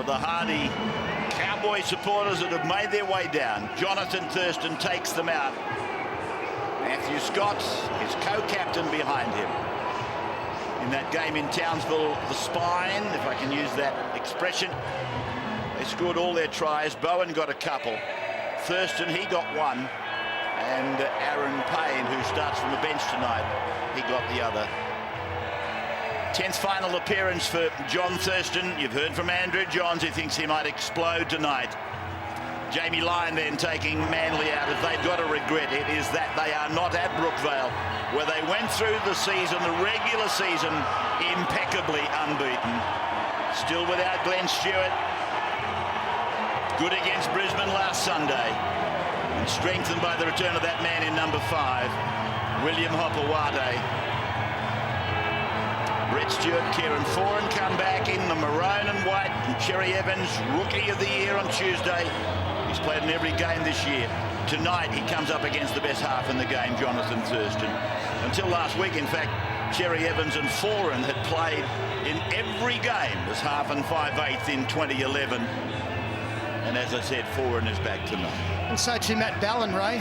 of the hardy Cowboy supporters that have made their way down. Jonathan Thurston takes them out. Matthew Scott, his co-captain behind him. In that game in Townsville, the spine, if I can use that expression, they scored all their tries. Bowen got a couple. Thurston, he got one. And Aaron Payne, who starts from the bench tonight, he got the other. 10th final appearance for John Thurston. You've heard from Andrew Johns, who thinks he might explode tonight. Jamie Lyon then taking Manly out. If they've got a regret, it is that they are not at Brookvale, where they went through the season, the regular season, impeccably unbeaten. Still without Glenn Stewart. Good against Brisbane last Sunday. And strengthened by the return of that man in number 5, William Hopewade. Brett Stewart, Kieran Foran come back in the maroon and white. And Cherry Evans, Rookie of the Year on Tuesday. He's played in every game this year. Tonight, he comes up against the best half in the game, Jonathan Thurston. Until last week, in fact, Cherry Evans and Foran had played in every game as half and 5/8 in 2011. And as I said, Foran is back tonight. And so too Matt Ballin, Ray.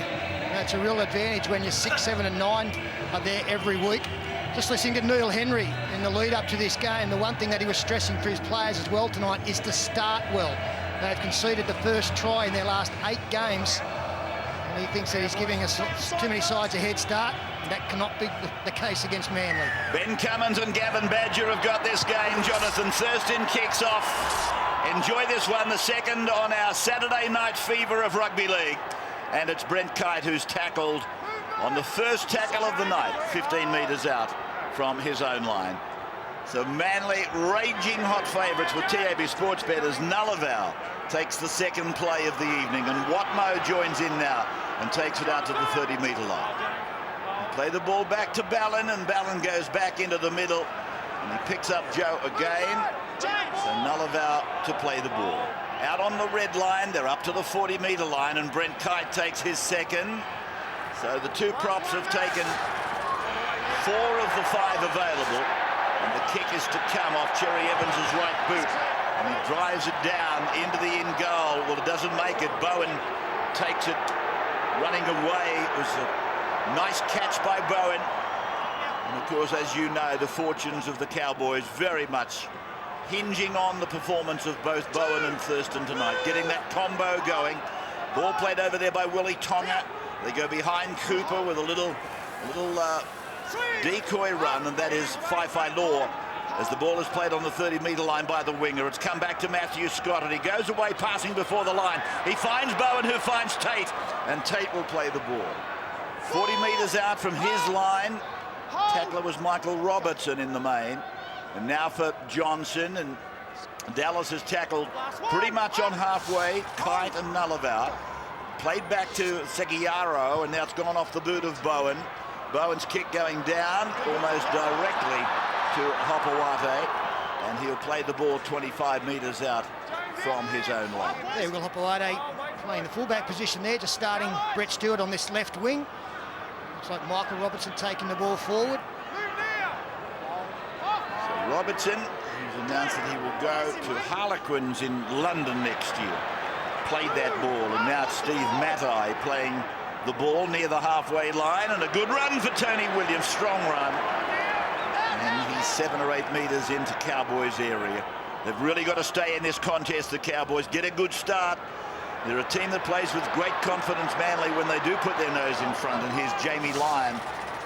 That's a real advantage when you're 6, 7 and 9 are there every week. Just listening to Neil Henry in the lead up to this game, the one thing that he was stressing for his players as well tonight is to start well. They've conceded the first try in their last 8 games, and he thinks that he's giving us too many sides a head start. That cannot be the case against Manly. Ben Cummins and Gavin Badger have got this game. Jonathan Thurston kicks off. Enjoy this one, the second on our Saturday night fever of rugby league. And it's Brent Kite who's tackled on the first tackle of the night, 15 metres out from his own line. So Manly raging hot favourites with TAB Sports Betters. Nullavow takes the second play of the evening, and Watmough joins in now and takes it out to the 30-metre line. Play the ball back to Ballin, and Ballin goes back into the middle, and he picks up Joe again. So Nullavow to play the ball. Out on the red line, they're up to the 40-metre line, and Brent Kite takes his second. So the two props have taken 4 of the 5 available. And the kick is to come off Cherry Evans' right boot. And he drives it down into the in goal. Well, it doesn't make it. Bowen takes it running away. It was a nice catch by Bowen. And of course, as you know, the fortunes of the Cowboys very much hinging on the performance of both Bowen and Thurston tonight. Getting that combo going. Ball played over there by Willie Tonga. They go behind Cooper with a little decoy run, and that is Whai Law as the ball is played on the 30-metre line by the winger. It's come back to Matthew Scott, and he goes away passing before the line. He finds Bowen, who finds Tate, and Tate will play the ball. 40 metres out from his line. Tackler was Michael Robertson in the main. And now for Johnson, and Dallas has tackled pretty much on halfway, Kite and Nullavow. Played back to Seguiaro, and now it's gone off the boot of Bowen. Bowen's kick going down almost directly to Hopewade, and he'll play the ball 25 metres out from his own line. There, Will Hopewade playing the fullback position there, just starting Brett Stewart on this left wing. Looks like Michael Robertson taking the ball forward. So Robertson, who's announced that he will go to Harlequins in London next year, played that ball, and now it's Steve Matai playing the ball near the halfway line, and a good run for Tony Williams, strong run. And he's 7 or 8 metres into Cowboys area. They've really got to stay in this contest, the Cowboys, get a good start. They're a team that plays with great confidence, Manly, when they do put their nose in front, and here's Jamie Lyon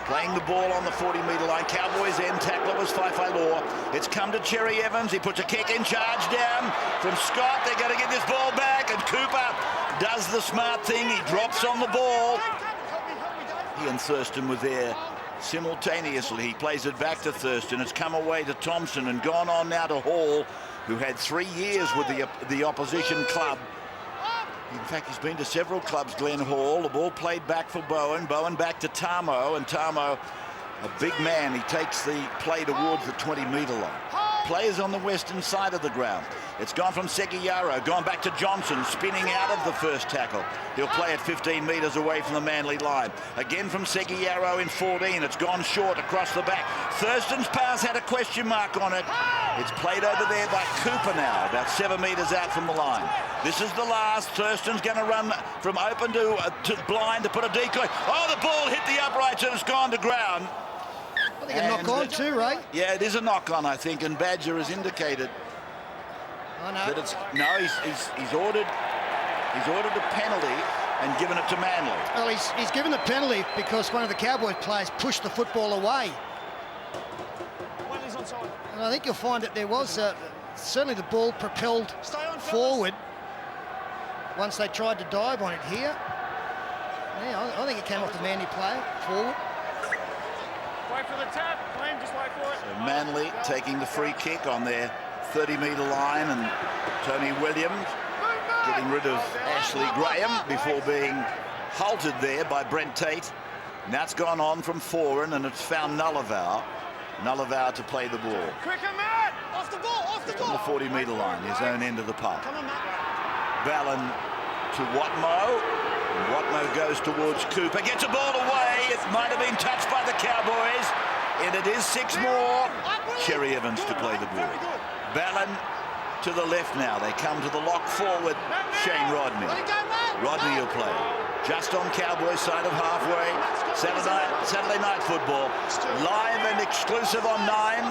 playing the ball on the 40-metre line. Cowboys end, tackler was Whai Law. It's come to Cherry Evans, he puts a kick in, charge down from Scott. They're going to get this ball back, and Cooper does the smart thing, he drops on the ball. He and Thurston were there simultaneously. He plays it back to Thurston. It's come away to Thompson and gone on now to Hall, who had 3 years with the opposition club. In fact, he's been to several clubs, Glenn Hall. The ball played back for Bowen. Bowen back to Tamo, and Tamo, a big man, he takes the play towards the 20-metre line. Players on the western side of the ground. It's gone from Seguiaro, gone back to Johnson, spinning out of the first tackle. He'll play it 15 metres away from the Manly line. Again from Seguiaro in 14. It's gone short across the back. Thurston's pass had a question mark on it. It's played over there by Cooper now, about 7 metres out from the line. This is the last. Thurston's going to run from open to blind to put a decoy. Oh, the ball hit the uprights and it's gone to ground. I think a knock-on too, Ray. Yeah, it is a knock-on, I think, and Badger has indicated that it's... No, he's ordered a penalty and given it to Manly. Well, he's given the penalty because one of the Cowboys players pushed the football away. And I think you'll find that there was certainly the ball propelled forward once they tried to dive on it here. Yeah, I think it came off the Manly player forward. Wait for the tap, Glenn, just wait for it. So Manly taking the free kick on their 30-metre line, and Tony Williams getting rid of Ashley Graham before being halted there by Brent Tate. Now it's gone on from Foran and it's found Nullavow. Nullavow to play the ball. Quicker, Matt! Off the ball, off the ball! On the 40-metre line, his own end of the park. Come on, Matt. Ballon to Watmough. Watmough goes towards Cooper, gets a ball away. It might have been touched by the Cowboys. And it is 6 more. Cherry Evans to play the ball. Ballon to the left now. They come to the lock forward. Shane Rodney. Rodney will play. Just on Cowboys side of halfway. Saturday night football. Live and exclusive on 9.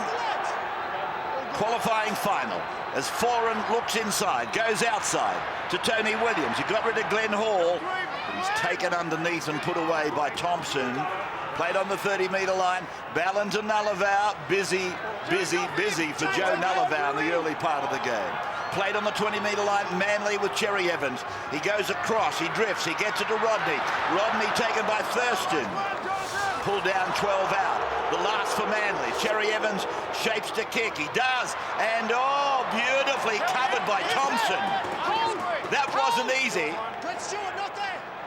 Qualifying final. As Foran looks inside, goes outside to Tony Williams. He got rid of Glenn Hall. He's taken underneath and put away by Thompson. Played on the 30-metre line. Ballon to Nullavow. Busy for Joe Nullavow in the early part of the game. Played on the 20-metre line. Manly with Cherry Evans. He goes across. He drifts. He gets it to Rodney. Rodney taken by Thurston. Pulled down 12 out. The last for Manly. Cherry Evans shapes to kick. He does. And oh, beautifully covered by Thompson. That wasn't easy.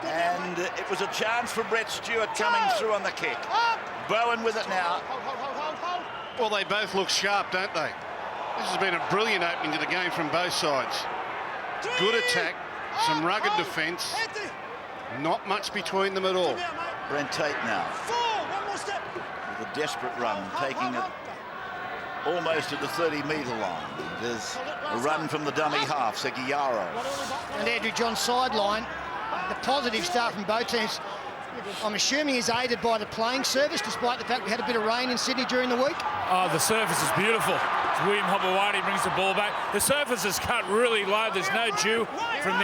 And it was a chance for Brett Stewart coming through on the kick. Bowen with it now. Well, they both look sharp, don't they? This has been a brilliant opening to the game from both sides. Good attack, some rugged defence, not much between them at all. Brent Tate now with a desperate run, taking it almost to the 30-metre line. There's a run from the dummy half, Seguiaro. And Andrew John's sideline. The positive start from both teams, I'm assuming, is aided by the playing surface, despite the fact we had a bit of rain in Sydney during the week. Oh, the surface is beautiful. William Hopewadi brings the ball back. The surface is cut really low. There's no dew from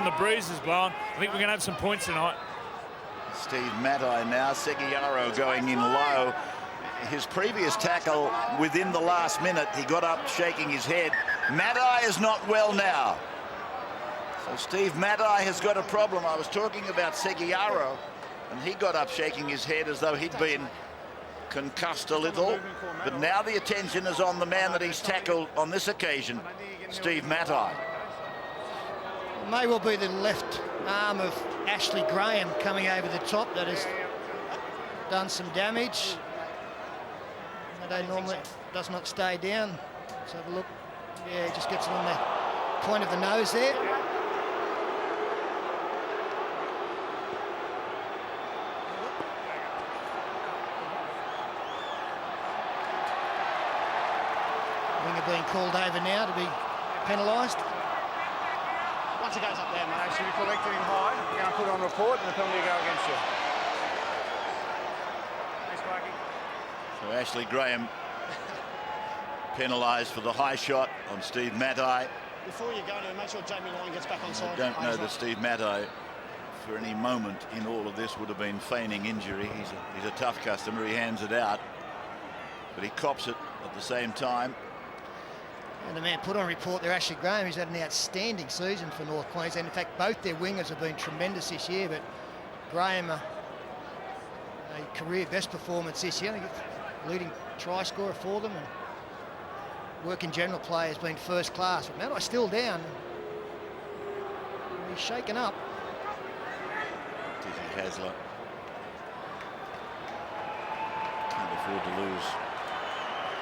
the breezes blowing. I think we're going to have some points tonight. Steve Matai now. Seguiaro going in low. His previous tackle within the last minute, he got up shaking his head. Matai is not well now. So Steve Matai has got a problem. I was talking about Seguiaro, and he got up shaking his head as though he'd been concussed a little. But now the attention is on the man that he's tackled on this occasion, Steve Matai. It may well be the left arm of Ashley Graham coming over the top that has done some damage. Matai normally does not stay down. Let's have a look. Yeah, he just gets it on the point of the nose there. Being called over now to be penalised. Once it goes up there, mate, should be collected in high. We're going to put on report and the penalty will go against you. Thanks, Clarkie. So Ashley Graham penalised for the high shot on Steve Matai. Before you go to make sure Jamie Lyon gets back on side. I don't know that Steve Matai for any moment in all of this would have been feigning injury. He's a tough customer. He hands it out, but he cops it at the same time. And the man put on report there, Ashley Graham, who's had an outstanding season for North Queensland. In fact, both their wingers have been tremendous this year, but Graham, a career best performance this year. I think leading try scorer for them, and work in general play has been first class. But Matai's still down. He's shaken up. Dizzy Hasler can't afford to lose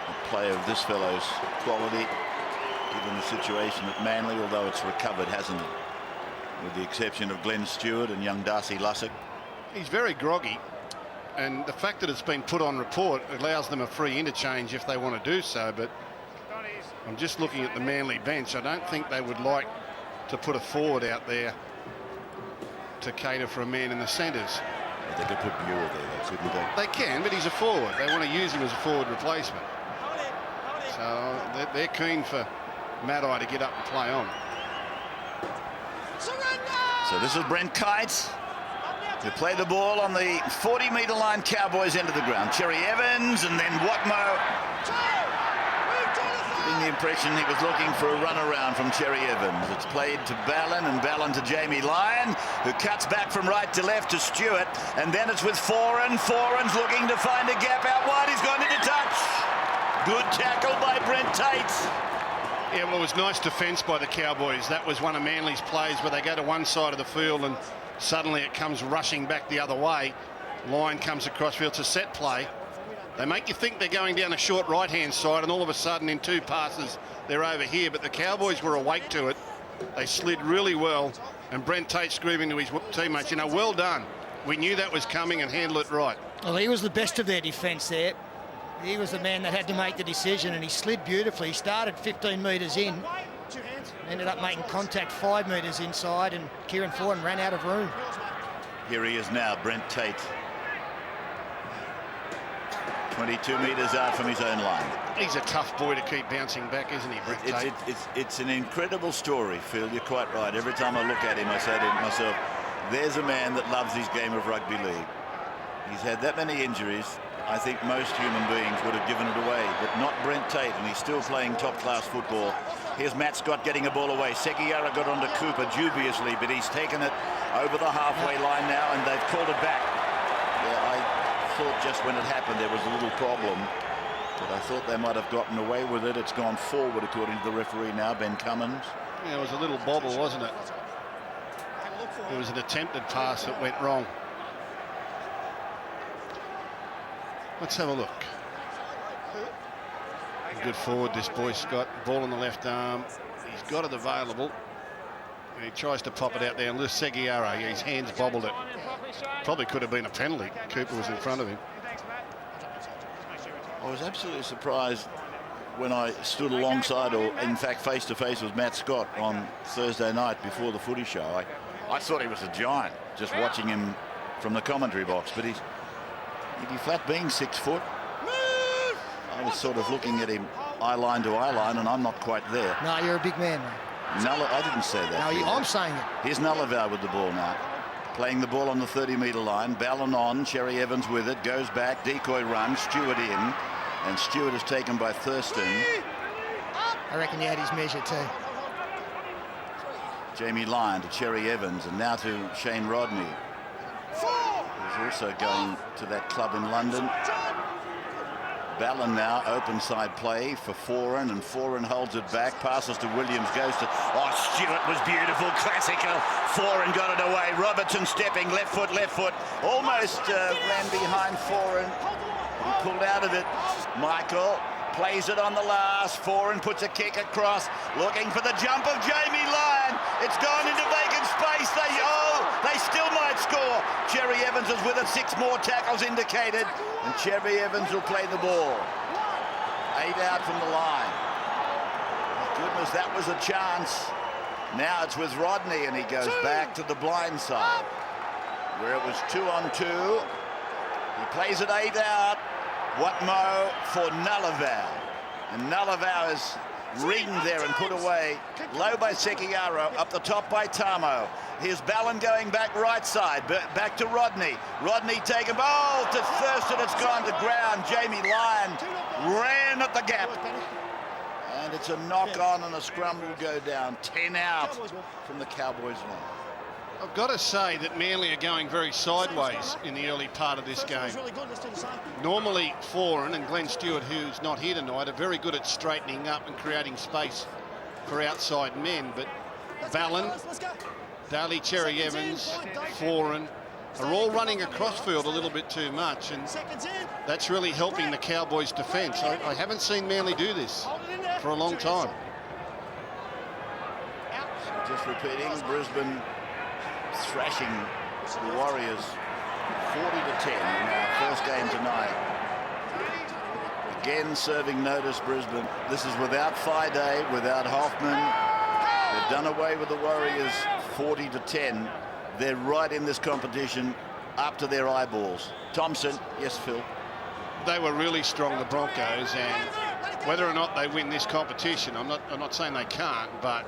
a player of this fellow's quality, given the situation at Manly, although it's recovered, hasn't it? With the exception of Glenn Stewart and young Darcy Lussick. He's very groggy, and the fact that it's been put on report allows them a free interchange if they want to do so, but I'm just looking at the Manly bench. I don't think they would like to put a forward out there to cater for a man in the centres. They could put Buell there, though, couldn't they? They can, but he's a forward. They want to use him as a forward replacement. So they're keen for Maddie to get up and play on. So this is Brent Kite, who played the ball on the 40-metre line, Cowboys into the ground. Cherry Evans and then Watmough. Giving the impression he was looking for a run around from Cherry Evans. It's played to Ballin and Ballin to Jamie Lyon, who cuts back from right to left to Stewart. And then it's with Foran. Foran's looking to find a gap out wide. He's gone into touch. Good tackle by Brent Tate. Yeah, well, it was nice defence by the Cowboys. That was one of Manly's plays where they go to one side of the field and suddenly it comes rushing back the other way. Line comes across field. It's a set play. They make you think they're going down a short right-hand side, and all of a sudden in 2 passes they're over here. But the Cowboys were awake to it. They slid really well, and Brent Tate screaming to his teammates, you know, well done. We knew that was coming and handled it right. Well, he was the best of their defence there. He was the man that had to make the decision, and he slid beautifully. He started 15 metres in, ended up making contact 5 metres inside, and Kieran Foran ran out of room. Here he is now, Brent Tate. 22 metres out from his own line. He's a tough boy to keep bouncing back, isn't he, Brent Tate? It's an incredible story, Phil. You're quite right. Every time I look at him, I say to myself, there's a man that loves his game of rugby league. He's had that many injuries. I think most human beings would have given it away, but not Brent Tate, and he's still playing top-class football. Here's Matt Scott getting a ball away. Sekiyara got onto Cooper dubiously, but he's taken it over the halfway line now, and they've called it back. Yeah, I thought just when it happened there was a little problem, but I thought they might have gotten away with it. It's gone forward, according to the referee now, Ben Cummins. Yeah, it was a little bobble, wasn't it? It was an attempted pass that went wrong. Let's have a look. Good forward, this boy, Scott. Ball on the left arm. He's got it available. He tries to pop it out there, and Lou Sekiyara, his hands bobbled it. Probably could have been a penalty. Cooper was in front of him. I was absolutely surprised when I stood alongside, or in fact face to face with Matt Scott on Thursday night before the footy show. I thought he was a giant just watching him from the commentary box, but he'd be flat being 6 foot. I was sort of looking at him eye line to eye line, and I'm not quite there. No, you're a big man, mate. I didn't say that. No, I'm saying it. Here's Nullavow with the ball now. Playing the ball on the 30-metre line. Ballin on, Cherry Evans with it. Goes back, decoy run, Stewart in. And Stewart is taken by Thurston. I reckon he had his measure too. Jamie Lyon to Cherry Evans, and now to Shane Rodney, who's also going to that club in London. Ballin now, open side play for Foran, and Foran holds it back, passes to Williams, goes to... Oh, Stewart was beautiful, classical. Foran got it away. Robertson stepping, left foot, almost ran behind Foran. He pulled out of it. Michael plays it on the last. Foran puts a kick across, looking for the jump of Jamie Lyon. It's gone into vacant space. They still might score. Cherry Evans is with it. 6 more tackles indicated, and Cherry Evans will play the ball. 8 out from the line. Goodness, that was a chance. Now it's with Rodney, and he goes back to the blind side, where it was 2 on 2. He plays it 8 out. Watmough for Nullavow, and Nullavow is ringed there and put away. Low by Sekiyara, up the top by Tamo. Here's Ballin going back right side, back to Rodney. Rodney taken, oh, to Thurston, it's gone to ground. Jamie Lyon ran at the gap. And it's a knock on, and a scrum will go down. 10 out from the Cowboys line. I've got to say that Manly are going very sideways in the early part of this game. Normally, Foran and Glenn Stewart, who's not here tonight, are very good at straightening up and creating space for outside men. But Ballin, Daly, Cherry Evans, Foran are all running across field a little bit too much, and that's really helping the Cowboys' defence. I haven't seen Manly do this for a long time. Just repeating, Brisbane thrashing the Warriors 40-10 in our first game tonight. Again, serving notice, Brisbane. This is without Friday, without Hoffman. They've done away with the Warriors 40-10. They're right in this competition, up to their eyeballs. Thompson, yes, Phil. They were really strong, the Broncos, and whether or not they win this competition, I'm not saying they can't, but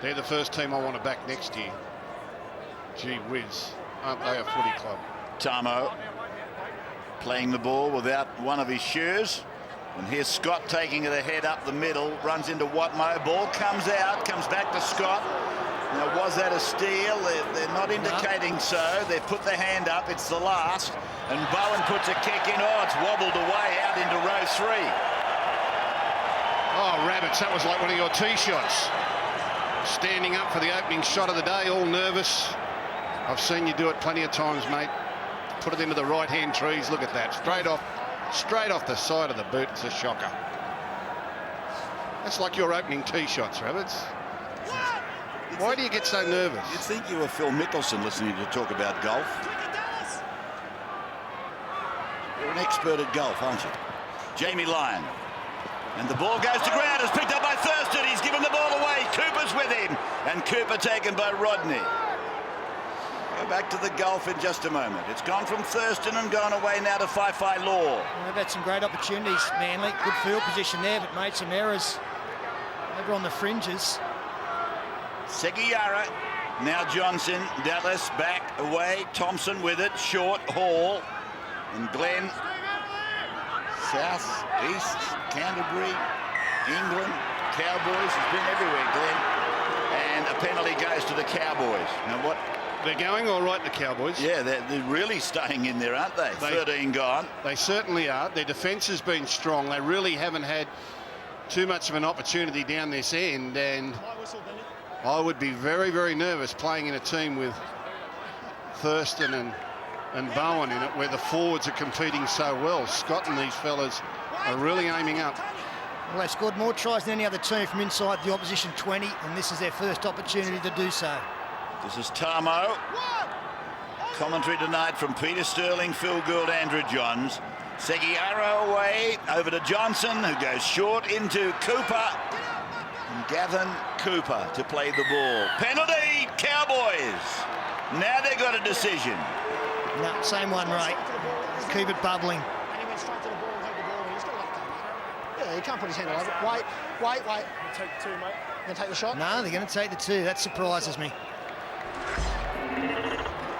they're the first team I want to back next year. Gee whiz, aren't they a footy club? Tamo playing the ball without one of his shoes. And here's Scott taking it ahead up the middle, runs into Watmough. Ball comes out, comes back to Scott. Now, was that a steal? They're not indicating so. They've put the hand up. It's the last. And Bowen puts a kick in. Oh, it's wobbled away out into row 3. Oh, Rabbits, that was like one of your tee shots. Standing up for the opening shot of the day, all nervous. I've seen you do it plenty of times, mate. Put it into the right-hand trees. Look at that. Straight off the side of the boot. It's a shocker. That's like your opening tee shots, Rabbits. Why do you get so nervous? You'd think you were Phil Mickelson listening to talk about golf. You're an expert at golf, aren't you? Jamie Lyon. And the ball goes to ground. It's picked up by Thurston. He's given the ball away. Cooper's with him. And Cooper taken by Rodney. Go back to the golf in just a moment. It's gone from Thurston and gone away now to Fi-Fi Law. Well, they've had some great opportunities, Manly. Good field position there, but made some errors over on the fringes. Seguiara, now Johnson, Dallas back away, Thompson with it, short, Hall, and Glenn, South, East, Canterbury, England, Cowboys, has been everywhere, Glenn, and a penalty goes to the Cowboys. Now what? They're going all right, the Cowboys. Yeah, they're really staying in there, aren't they? 13 gone. They certainly are. Their defence has been strong. They really haven't had too much of an opportunity down this end, and I would be very, very nervous playing in a team with Thurston and Bowen in it, where the forwards are competing so well. Scott and these fellas are really aiming up. Well, they've scored more tries than any other team from inside the opposition 20, and this is their first opportunity to do so. This is Tamo. Commentary tonight from Peter Sterling, Phil Gould, Andrew Johns. Seguiara away, over to Johnson, who goes short into Cooper. And Gavin Cooper to play the ball. Penalty, Cowboys. Now they've got a decision. No, same one, Ray. Keep it bubbling. And he went straight to the ball and held the ball, and he's got left hand. Yeah, he can't put his hand over it. Wait. Take the 2, mate. You gonna take the shot? No, they're going to take the 2. That surprises me.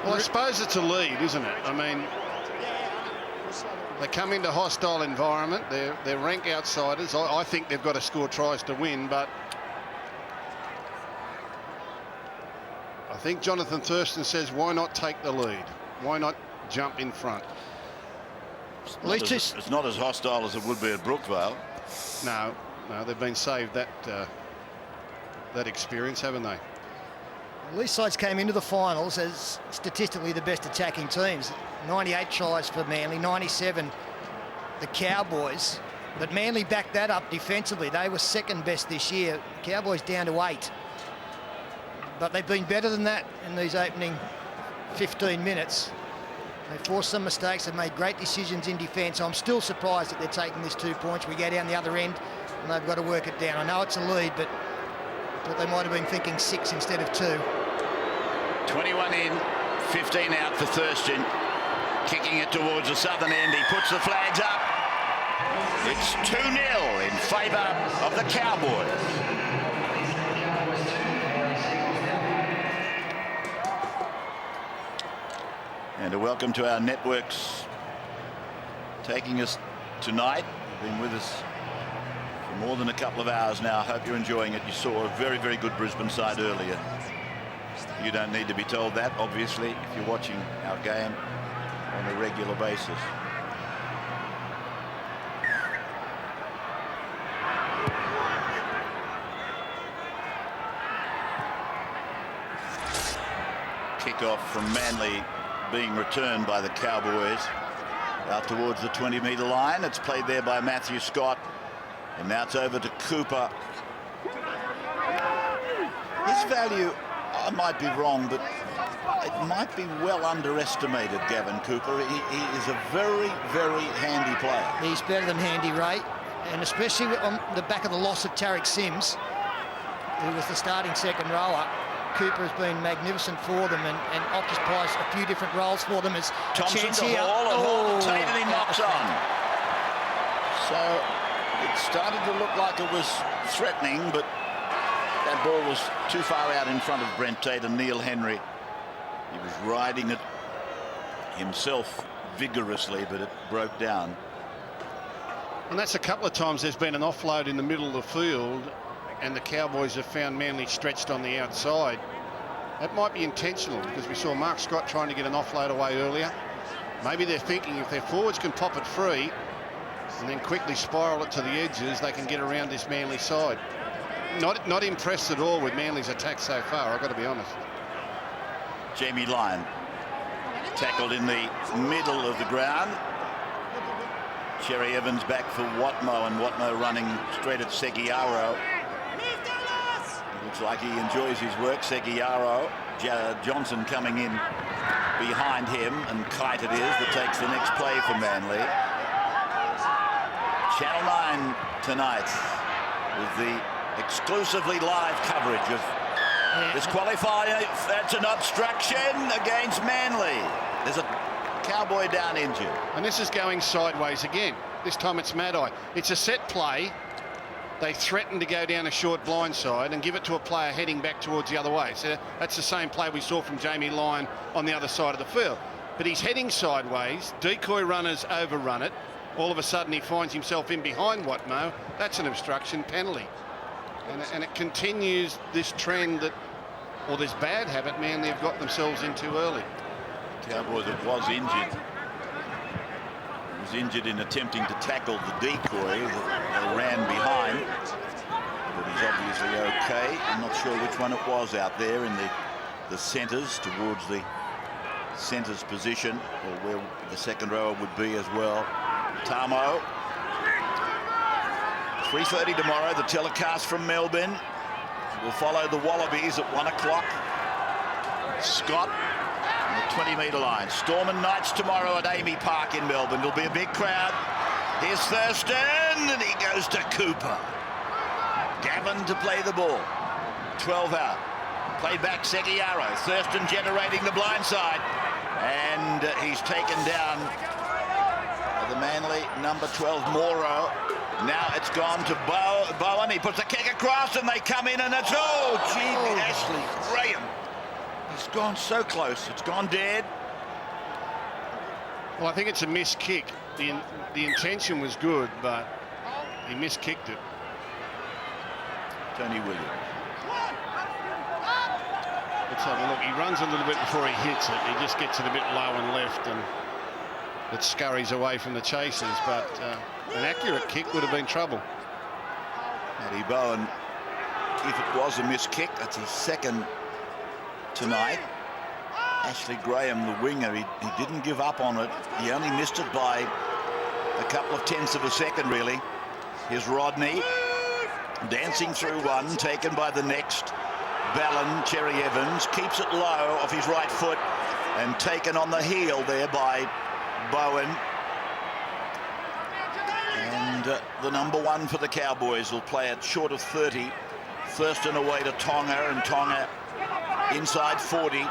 Well, I suppose it's a lead, isn't it? I mean, they come into hostile environment. They're rank outsiders. I think they've got to score tries to win, but I think Jonathan Thurston says, why not take the lead? Why not jump in front? It's not as hostile as it would be at Brookvale. No, they've been saved that experience, haven't they? These sides came into the finals as statistically the best attacking teams. 98 tries for Manly, 97 the Cowboys. But Manly backed that up defensively. They were second best this year. Cowboys down to 8. But they've been better than that in these opening 15 minutes. They forced some mistakes. They've made great decisions in defence. I'm still surprised that they're taking this 2 points. We go down the other end and they've got to work it down. I know it's a lead, but I thought they might have been thinking 6 instead of 2. 21 in, 15 out for Thurston. Kicking it towards the southern end. He puts the flags up. It's 2-0 in favour of the Cowboys. And a welcome to our networks taking us tonight. You've been with us for more than a couple of hours now. I hope you're enjoying it. You saw a very, very good Brisbane side earlier. You don't need to be told that, obviously, if you're watching our game on a regular basis. Kick-off from Manly being returned by the Cowboys out towards the 20-metre line. It's played there by Matthew Scott, and now it's over to Cooper. His value, I might be wrong, but it might be well underestimated, Gavin Cooper. He is a very, very handy player. He's better than handy, Ray, and especially on the back of the loss of Tarek Sims, who was the starting second rower. Cooper has been magnificent for them and occupies a few different roles for them as Thompson chance to here. Hall, and Hall to Tate, and he knocks on. So it started to look like it was threatening, but that ball was too far out in front of Brent Tate, and Neil Henry, he was riding it himself vigorously, but it broke down. And that's a couple of times there's been an offload in the middle of the field and the Cowboys have found Manly stretched on the outside. That might be intentional because we saw Mark Scott trying to get an offload away earlier. Maybe they're thinking if their forwards can pop it free and then quickly spiral it to the edges, they can get around this Manly side. Not impressed at all with Manly's attack so far, I've got to be honest. Jamie Lyon tackled in the middle of the ground. Cherry Evans back for Watmough, and Watmough running straight at Seguiaro. Looks like he enjoys his work. Seguiaro, Johnson coming in behind him, and Kite it is that takes the next play for Manly. Channel 9 tonight with the exclusively live coverage of this qualifier. That's an obstruction against Manly. There's a Cowboy down injured. And this is going sideways again. This time it's Maddai. It's a set play. They threaten to go down a short blind side and give it to a player heading back towards the other way. So that's the same play we saw from Jamie Lyon on the other side of the field. But he's heading sideways. Decoy runners overrun it. All of a sudden he finds himself in behind Watmough. That's an obstruction penalty. And it continues this trend that, or this bad habit, man, they've got themselves in too early. Cowboys was injured. He was injured in attempting to tackle the decoy that they ran behind. But he's obviously okay. I'm not sure which one it was out there in the centres, towards the centres position, or where the second rower would be as well. Tamo. 3:30 tomorrow, the telecast from Melbourne. We'll follow the Wallabies at 1 o'clock. Scott on the 20-metre line. Storm and Knights tomorrow at Amy Park in Melbourne. There'll be a big crowd. Here's Thurston, and he goes to Cooper. Gavin to play the ball. 12 out. Played back Seguiaro. Thurston generating the blind side. And he's taken down the Manly number 12, Moro. Now it's gone to Bowen. He puts a kick across and they come in, and it's, Ashley Graham. He's gone so close. It's gone dead. Well, I think it's a missed kick. The intention was good, but he miskicked it. Tony Williams. Let's have a look. He runs a little bit before he hits it. He just gets it a bit low and left, and it scurries away from the chasers, but an accurate kick would have been trouble. Matty Bowen, if it was a missed kick, that's his second tonight. Ashley Graham, the winger, he didn't give up on it. He only missed it by a couple of tenths of a second, really. Here's Rodney dancing through one, taken by the next. Ballon, Cherry Evans, keeps it low off his right foot and taken on the heel there by Bowen. And the number 1 for the Cowboys will play it short of 30. Thurston away to Tonga, and Tonga inside 40.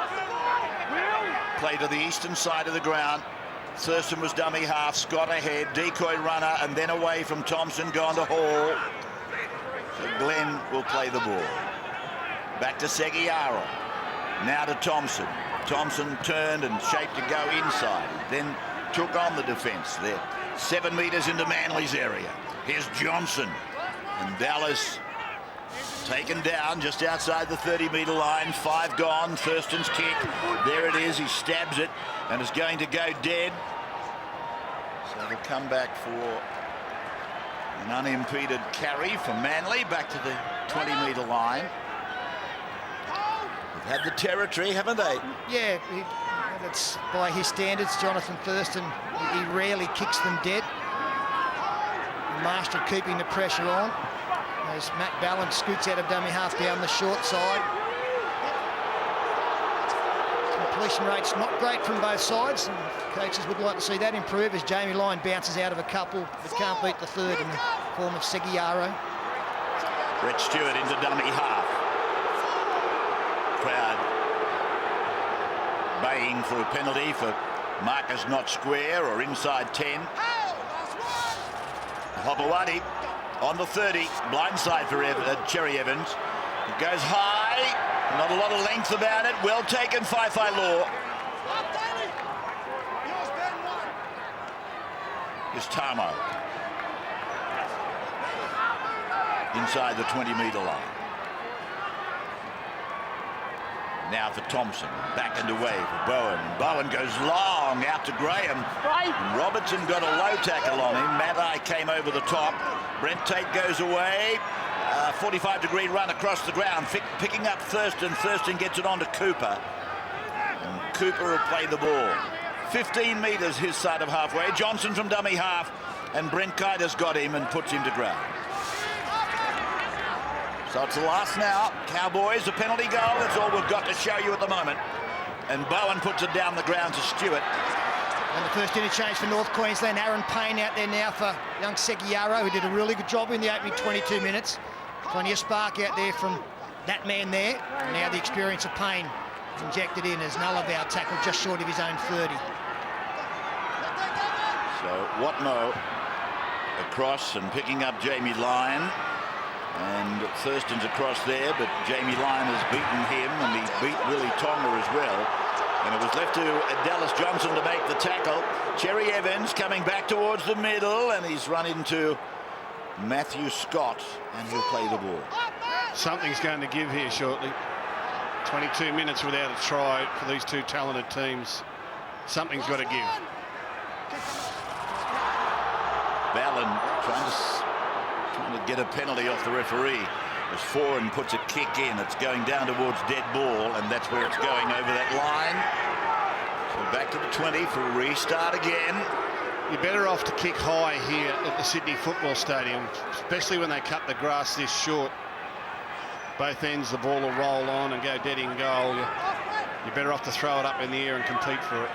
Play to the eastern side of the ground. Thurston was dummy half, Scott ahead, decoy runner, and then away from Thompson, gone to Hall. So Glenn will play the ball. Back to Seguiaro. Now to Thompson. Thompson turned and shaped to go inside, then took on the defence there. 7 metres into Manly's area. Here's Johnson, and Dallas taken down just outside the 30-metre line. 5 gone. Thurston's kick. There it is. He stabs it and is going to go dead. So they'll come back for an unimpeded carry from Manly back to the 20-metre line. They've had the territory, haven't they? Yeah, that's by his standards. Jonathan Thurston, he rarely kicks them dead. Master keeping the pressure on as Matt Ballon scoots out of dummy half down the short side. Completion rates not great from both sides. And coaches would like to see that improve as Jamie Lyon bounces out of a couple but can't beat the third in the form of Seguiaro. Brett Stewart into dummy half. Crowd baying for a penalty for markers not square or inside 10. Hopewadi on the 30, blindside for Cherry Evans. It goes high, not a lot of length about it. Well taken, Fi Law. Here's Tamo. Inside the 20-metre line. Now for Thompson, back and away for Bowen. Bowen goes long out to Graham. And Robertson got a low tackle on him. Matai came over the top. Brent Tate goes away. 45-degree run across the ground, picking up Thurston. Thurston gets it on to Cooper. And Cooper will play the ball. 15 metres his side of halfway. Johnson from dummy half. And Brent Kite has got him and puts him to ground. So it's the last now. Cowboys, a penalty goal. That's all we've got to show you at the moment. And Bowen puts it down the ground to Stewart. And the first interchange for North Queensland. Aaron Payne out there now for young Seguiaro, who did a really good job in the opening 22 minutes. Plenty of spark out there from that man there. And now the experience of Payne injected in as Nullarbor tackled just short of his own 30. So Watmough across and picking up Jamie Lyon. And Thurston's across there, but Jamie Lyon has beaten him, and he beat Willie Tonga as well. And it was left to Dallas Johnson to make the tackle. Cherry Evans coming back towards the middle, and he's run into Matthew Scott, and he'll play the ball. Something's going to give here shortly. 22 minutes without a try for these two talented teams. Something's got to give. Ballin trying to get a penalty off the referee as Foran puts a kick in. It's going down towards dead ball, and that's where it's going over that line. So back to the 20 for a restart again. You're better off to kick high here at the Sydney Football Stadium, especially when they cut the grass this short. Both ends, the ball will roll on and go dead in goal. You're better off to throw it up in the air and compete for it.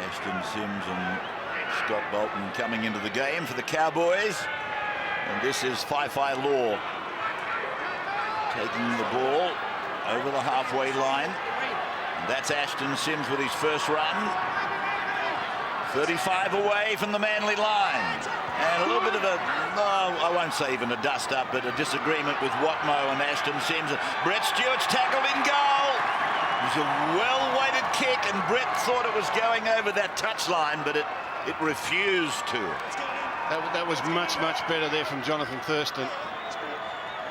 Ashton Sims and Scott Bolton coming into the game for the Cowboys. And this is Fi Law taking the ball over the halfway line. And that's Ashton Sims with his first run. 35 away from the Manly line. And a little bit of a, no, I won't say even a dust-up, but a disagreement with Watmough and Ashton Sims. Brett Stewart's tackled in goal. It was a well-weighted kick, and Brett thought it was going over that touchline, but it refused to. That was much, much better there from Jonathan Thurston,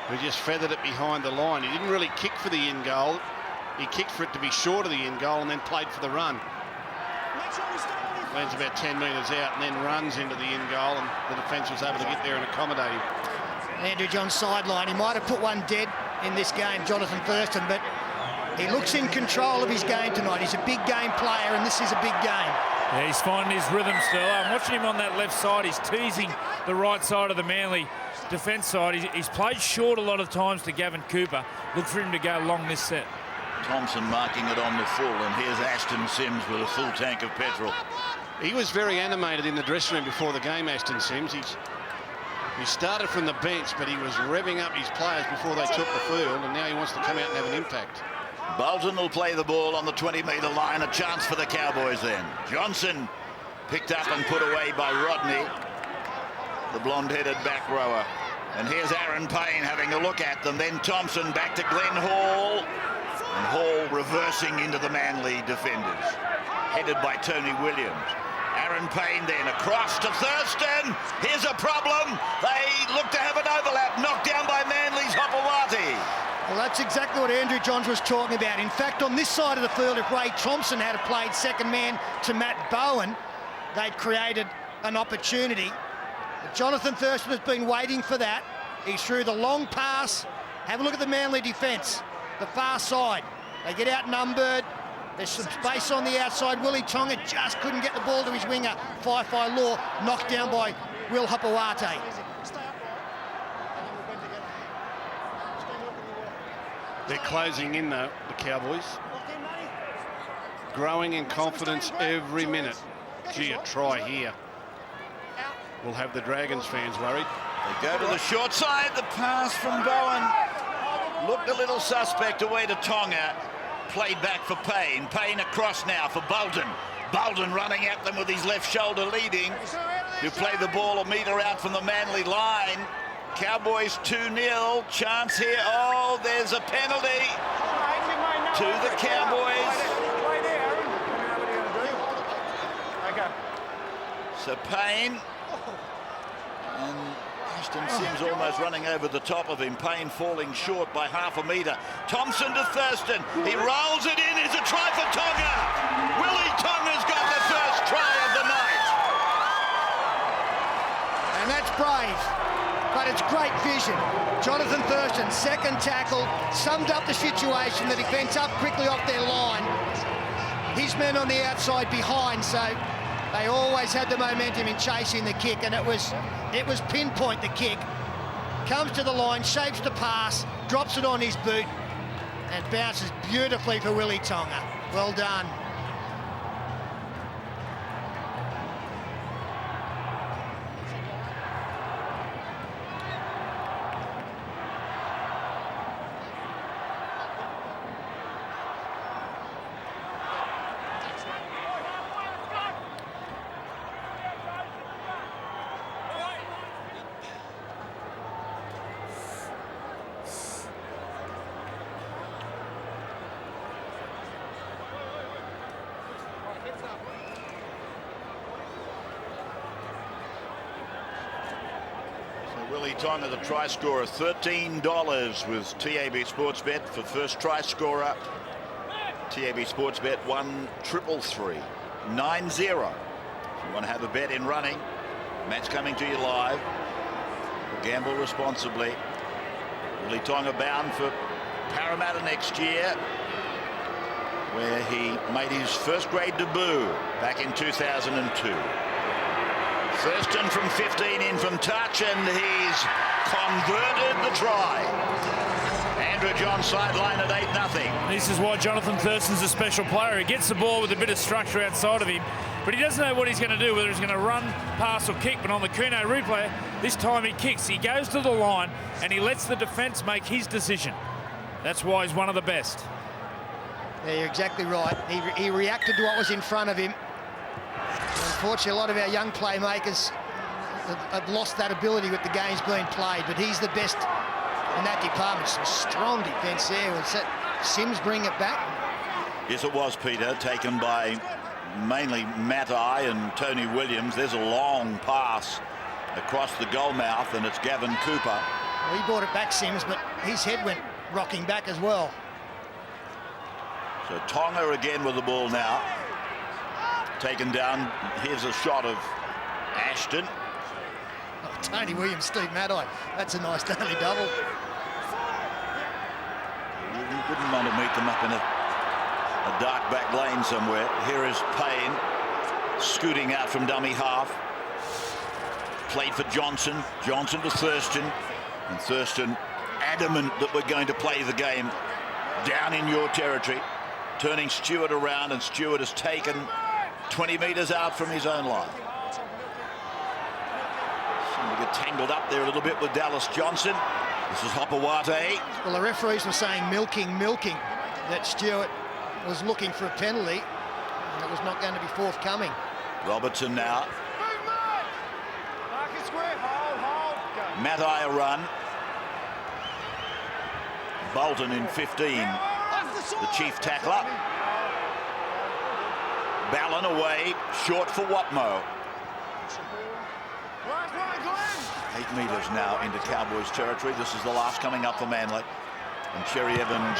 who just feathered it behind the line. He didn't really kick for the in goal. He kicked for it to be short of the in goal and then played for the run. Lands about 10 metres out and then runs into the in goal, and the defence was able to get there and accommodate him. Andrew John's sideline. He might have put one dead in this game, Jonathan Thurston, but he looks in control of his game tonight. He's a big game player, and this is a big game. Yeah, he's finding his rhythm still. I'm watching him on that left side. He's teasing the right side of the Manly defence side. He's played short a lot of times to Gavin Cooper. Look for him to go long this set. Thompson marking it on the full, and here's Ashton Sims with a full tank of petrol. He was very animated in the dressing room before the game, Ashton Sims. He started from the bench, but he was revving up his players before they took the field, and now he wants to come out and have an impact. Bolton will play the ball on the 20-metre line. A chance for the Cowboys then. Johnson picked up and put away by Rodney, the blonde-headed back rower. And here's Aaron Payne having a look at them. Then Thompson back to Glenn Hall. And Hall reversing into the Manly defenders. Headed by Tony Williams. Aaron Payne then across to Thurston. Here's a problem. They look to have an overlap. Knocked down by Manly's Hopewadi. Well, that's exactly what Andrew Johns was talking about. In fact, on this side of the field, if Ray Thompson had played second man to Matt Bowen, they'd created an opportunity. But Jonathan Thurston has been waiting for that. He threw the long pass. Have a look at the Manly defence, the far side. They get outnumbered. There's some space on the outside. Willie Tonga just couldn't get the ball to his winger. Fi Law knocked down by Will Hopewadi. They're closing in, though, the Cowboys. Growing in confidence every minute. Gee, a try here. We'll have the Dragons fans worried. They go to the short side. The pass from Bowen looked a little suspect away to Tonga. Played back for Payne. Payne across now for Bolton. Bolton running at them with his left shoulder leading. You play the ball a metre out from the Manly line. Cowboys 2-0. Chance here. Oh, there's a penalty to the Cowboys. So Payne and Ashton Sims almost running over the top of him. Payne falling short by half a metre. Thompson to Thurston. He rolls it in. It's a try for Tonga. Willie Tonga's got the first try of the night. And that's brave, but it's great vision. Jonathan Thurston, second tackle, summed up the situation. The defence up quickly off their line. His men on the outside behind, so they always had the momentum in chasing the kick, and it was pinpoint the kick. Comes to the line, shapes the pass, drops it on his boot, and bounces beautifully for Willie Tonga. Well done. Willie Tonga, the try scorer, $13 with TAB Sportsbet for first try scorer. TAB Sportsbet 1-333-90. If you want to have a bet in running, match coming to you live. Gamble responsibly. Willie Tonga bound for Parramatta next year, where he made his first grade debut back in 2002. Thurston from 15 in from touch, and he's converted the try. Andrew John sideline at 8-0. This is why Jonathan Thurston's a special player. He gets the ball with a bit of structure outside of him, but he doesn't know what he's going to do, whether he's going to run, pass or kick. But on the Kuno replay, this time he kicks. He goes to the line and he lets the defence make his decision. That's why he's one of the best. Yeah, you're exactly right. He reacted to what was in front of him. Unfortunately, a lot of our young playmakers have lost that ability with the games being played, but he's the best in that department. Some strong defence there. Was that Sims bring it back? Yes, it was, Peter, taken by mainly Matai and Tony Williams. There's a long pass across the goal mouth, and it's Gavin Cooper. Well, he brought it back, Sims, but his head went rocking back as well. So Tonga again with the ball now. Taken down. Here's a shot of Ashton. Oh, Tony Williams, Steve Matai. That's a nice daily double. You wouldn't want to meet them up in a dark back lane somewhere. Here is Payne scooting out from dummy half. Played for Johnson. Johnson to Thurston. And Thurston adamant that we're going to play the game down in your territory. Turning Stewart around, and Stewart has taken 20 metres out from his own line. Seemed to get tangled up there a little bit with Dallas Johnson. This is Hopawate. Well, the referees were saying milking, that Stewart was looking for a penalty, and it was not going to be forthcoming. Robertson now. Matai a run. Bolton in 15. The chief tackler. Ballon away, short for Watmough. 8 metres now into Cowboys territory. This is the last coming up for Manly. And Cherry Evans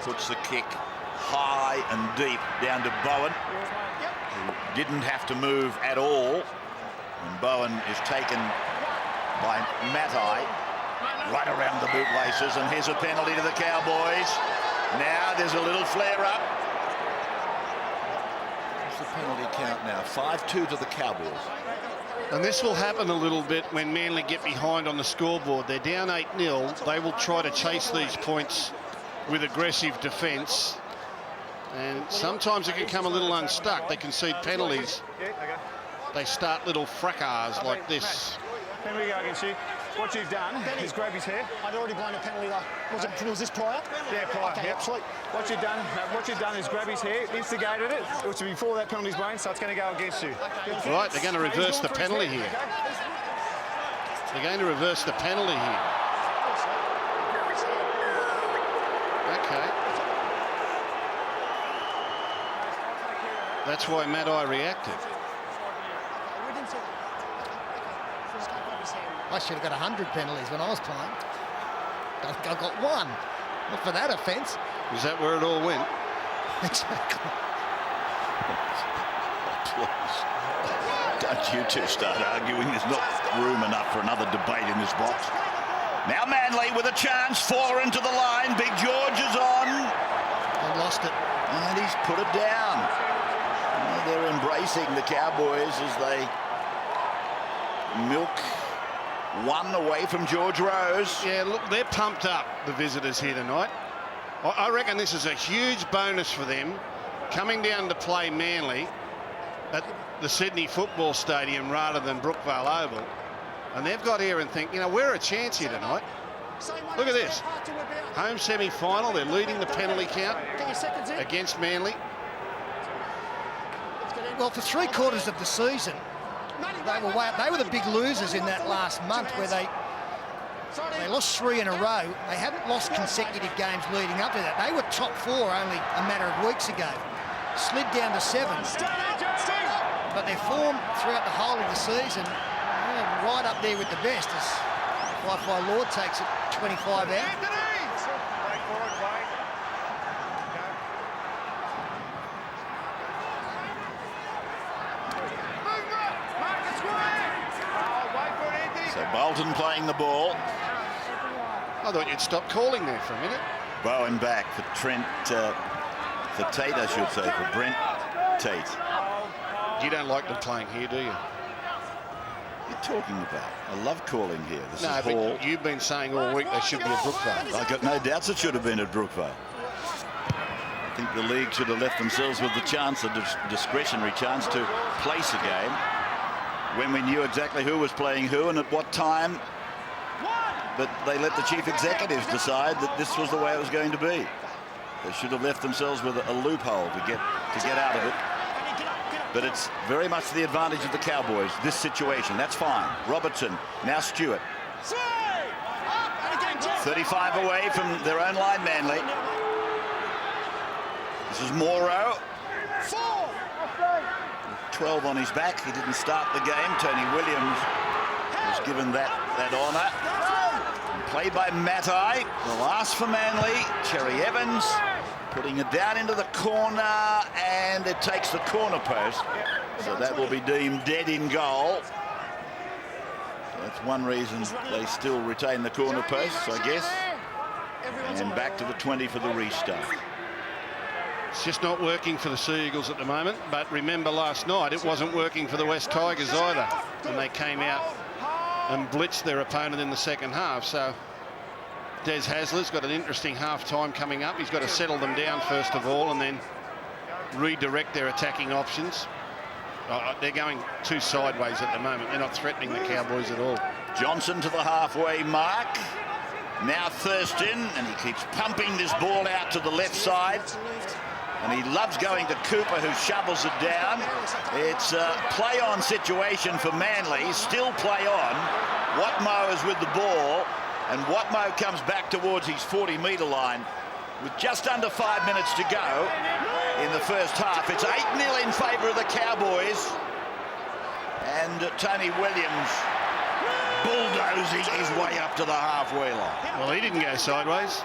puts the kick high and deep down to Bowen, who didn't have to move at all. And Bowen is taken by Matai right around the bootlaces. And here's a penalty to the Cowboys. Now there's a little flare-up. What's the penalty count now? 5-2 to the Cowboys. And this will happen a little bit when Manly get behind on the scoreboard. They're down 8-0. They will try to chase these points with aggressive defence, and sometimes it can come a little unstuck. They concede penalties. They start little fracas like this. Penalty go against you. What you've done is grab his hair. I'd already blown a penalty though. Was this prior? Yeah, prior. Okay, yep. absolutely. What you've done is grab his hair, instigated it. It was before that penalty's blown, so it's going to go against you. Right, they're going to reverse the penalty here. They're going to reverse the penalty here. Okay. That's why Maddai reacted. I should have got 100 penalties when I was playing. I got one. Not for that offence. Is that where it all went? Exactly. Please. Don't you two start arguing. There's not room enough for another debate in this box. Now Manly with a chance. 4 into the line. Big George is on. They lost it. And he's put it down. And they're embracing the Cowboys as they milk one away from George Rose. Yeah, look, they're pumped up, the visitors here tonight. I reckon this is a huge bonus for them, coming down to play Manly at the Sydney Football Stadium rather than Brookvale Oval. And they've got here and think, you know, we're a chance here tonight. Look at this. Home semi-final, they're leading the penalty count against Manly. Well, for 3/4 of the season, they were the big losers in that last month where they lost 3 in a row. They hadn't lost consecutive games leading up to that. They were top 4 only a matter of weeks ago. Slid down to 7. But their form throughout the whole of the season, right up there with the best as Wi-Fi Lord takes it 25 out. So Bolton playing the ball. I thought you'd stop calling there for a minute. Bowen back for Trent, for Tate, I should say, for Brent Tate. You don't like them playing here, do you? What are you talking about? I love calling here. This No, is Hall. but you've been saying all week they should be at Brookvale. I've got no doubts it should have been at Brookvale. I think the league should have left themselves with the chance, a discretionary chance to place a game when we knew exactly who was playing who and at what time. But they let the chief executives decide that this was the way it was going to be. They should have left themselves with a loophole to get out of it. But it's very much the advantage of the Cowboys, this situation. That's fine. Robertson, now Stewart. 35 away from their own line, Manly. This is Morrow. 12 on his back. He didn't start the game. Tony Williams was given that honour. Played by Matai. The last for Manly. Cherry Evans putting it down into the corner, and it takes the corner post. So that will be deemed dead in goal. That's one reason they still retain the corner posts, I guess. And back to the 20 for the restart. It's just not working for the Sea Eagles at the moment. But remember last night, it wasn't working for the West Tigers either. And they came out and blitzed their opponent in the second half. So Des Hasler's got an interesting half-time coming up. He's got to settle them down first of all and then redirect their attacking options. They're going too sideways at the moment. They're not threatening the Cowboys at all. Johnson to the halfway mark. Now Thurston, and he keeps pumping this ball out to the left side. And he loves going to Cooper, who shovels it down. It's a play-on situation for Manly. Still play on. Watmough is with the ball. And Watmough comes back towards his 40-metre line with just under 5 minutes to go in the first half. It's 8-0 in favour of the Cowboys. And Tony Williams bulldozing his way up to the halfway line. Well, he didn't go sideways.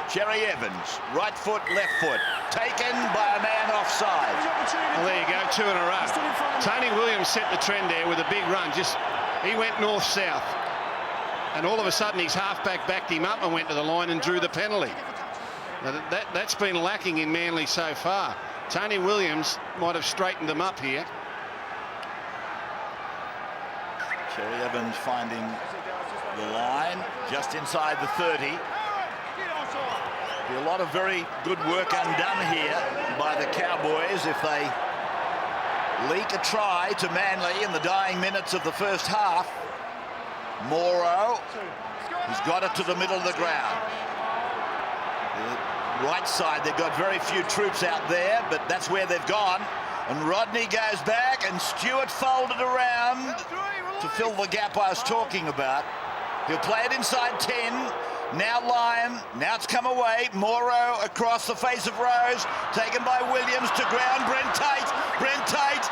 Cherry Evans, right foot, left foot, taken by a man offside. Well, there you go, 2 in a row. Tony Williams set the trend there with a big run. He went north-south. And all of a sudden, his halfback backed him up and went to the line and drew the penalty. Now, that's been lacking in Manly so far. Tony Williams might have straightened them up here. Cherry Evans finding the line just inside the 30. Be a lot of very good work undone here by the Cowboys if they leak a try to Manly in the dying minutes of the first half. Morrow, he's got it to the middle of the ground. The right side, they've got very few troops out there, but that's where they've gone. And Rodney goes back, and Stewart folded around to fill the gap I was talking about. He'll play it inside 10. Now Lyon, now it's come away. Morrow across the face of Rose, taken by Williams to ground. Brent Tate.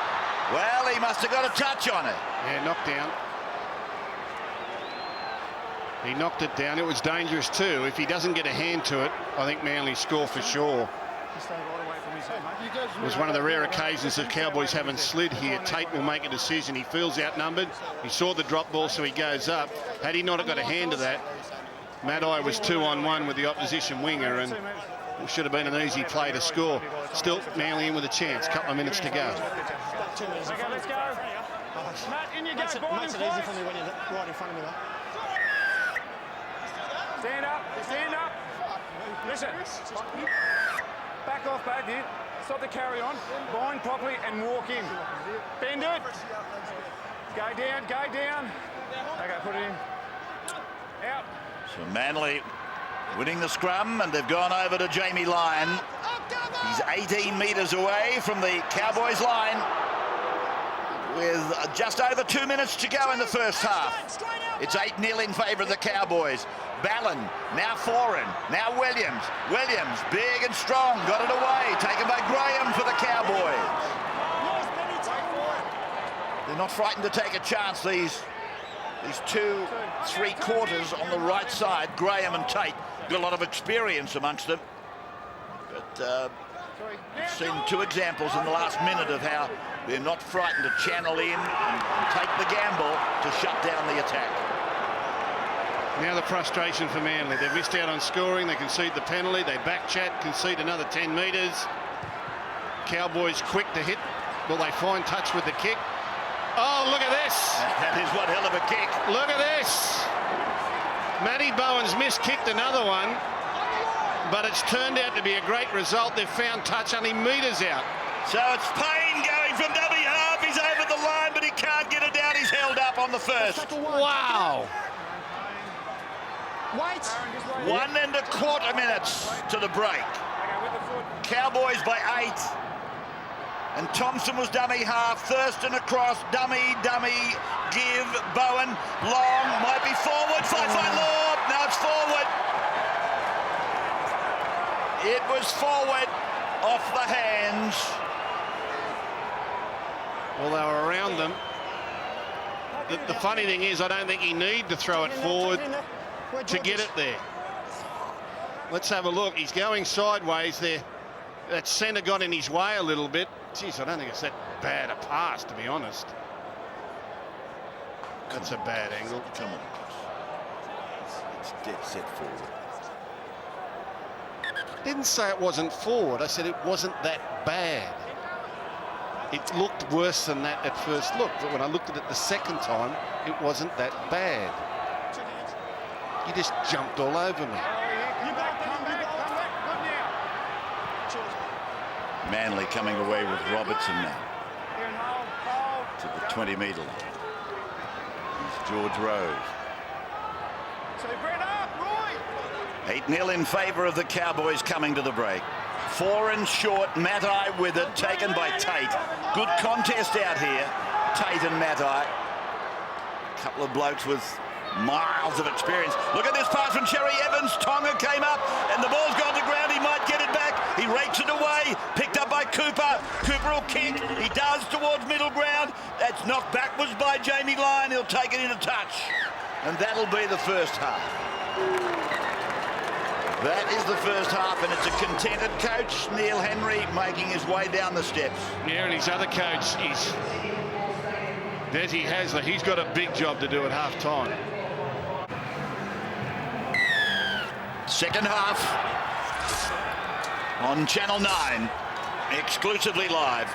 Well, he must have got a touch on it. Yeah, knocked down. He knocked it down. It was dangerous too. If he doesn't get a hand to it, I think Manly score for sure. It was one of the rare occasions the Cowboys haven't slid here. Tate will make a decision. He feels outnumbered. He saw the drop ball, so he goes up. Had he not got a hand to that, Matai was 2-on-1 with the opposition winger, and it should have been an easy play to score. Still, Manly in with a chance. Couple of minutes to go. Okay, let's go. Matt, in you go. Makes it easy for me when you're right in front of me, though. Stand up. Listen. Back off back here. Stop the carry on. Bind properly and walk in. Bend it. Go down. Okay, put it in. Out. So Manly winning the scrum, and they've gone over to Jamie Lyon. He's 18 metres away from the Cowboys line with just over 2 minutes to go in the first half. It's 8-0 in favour of the Cowboys. Ballin, now Foran, now Williams. Williams, big and strong, got it away, taken by Graham for the Cowboys. They're not frightened to take a chance, these 2-3 quarters on the right side. Graham and Tate got a lot of experience amongst them. But we've seen 2 examples in the last minute of how they're not frightened to channel in and take the gamble to shut down the attack. Now the frustration for Manly. They've missed out on scoring. They concede the penalty. They backchat, concede another 10 metres. Cowboys quick to hit. Will they find touch with the kick? Oh, look at this. That is one hell of a kick. Look at this. Matty Bowen's miskicked another one, but it's turned out to be a great result. They've found touch only metres out. So it's Payne going from dummy half. He's over the line, but he can't get it down. He's held up on the first. Wow. Wait. 1.25 minutes to the break. Cowboys by 8. And Thompson was dummy half. Thurston across. Dummy. Give. Bowen. Long. Might be forward. Fight Lord. Now it's forward. It was forward. Off the hands. Well, they were around them. The funny thing is, I don't think he need to throw it forward to get it there. Let's have a look. He's going sideways there. That centre got in his way a little bit. Jeez, I don't think it's that bad a pass, to be honest. That's a bad angle. Come on. It's dead set forward. Didn't say it wasn't forward. I said it wasn't that bad. It looked worse than that at first look, but when I looked at it the second time, it wasn't that bad. You just jumped all over me. Manly coming away with Robertson now to the 20-metre line. Here's George Rose. 8-0 in favour of the Cowboys coming to the break. 4 and short, Matai with it, taken by Tate. Good contest out here, Tate and Matai. A couple of blokes with miles of experience. Look at this pass from Cherry Evans. Tonga came up and the ball's gone to ground. He might get it back. He rakes it away. Picked up by Cooper. Cooper will kick. He does towards middle ground. That's knocked backwards by Jamie Lyon. He'll take it into touch. And that'll be the first half. That is the first half, and it's a contented coach, Neil Henry, making his way down the steps. Yeah, and his other coach, Desi Hasler, he's got a big job to do at half-time. Second half on Channel 9, exclusively live.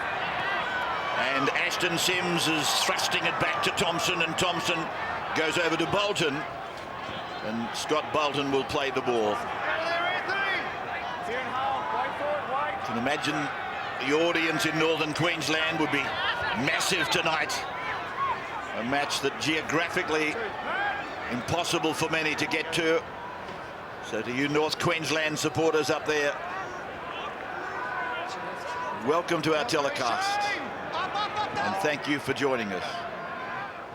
And Ashton Sims is thrusting it back to Thompson, and Thompson goes over to Bolton. And Scott Bolton will play the ball. You can imagine the audience in northern Queensland would be massive tonight. A match that geographically impossible for many to get to. So to you North Queensland supporters up there, welcome to our telecast. And thank you for joining us.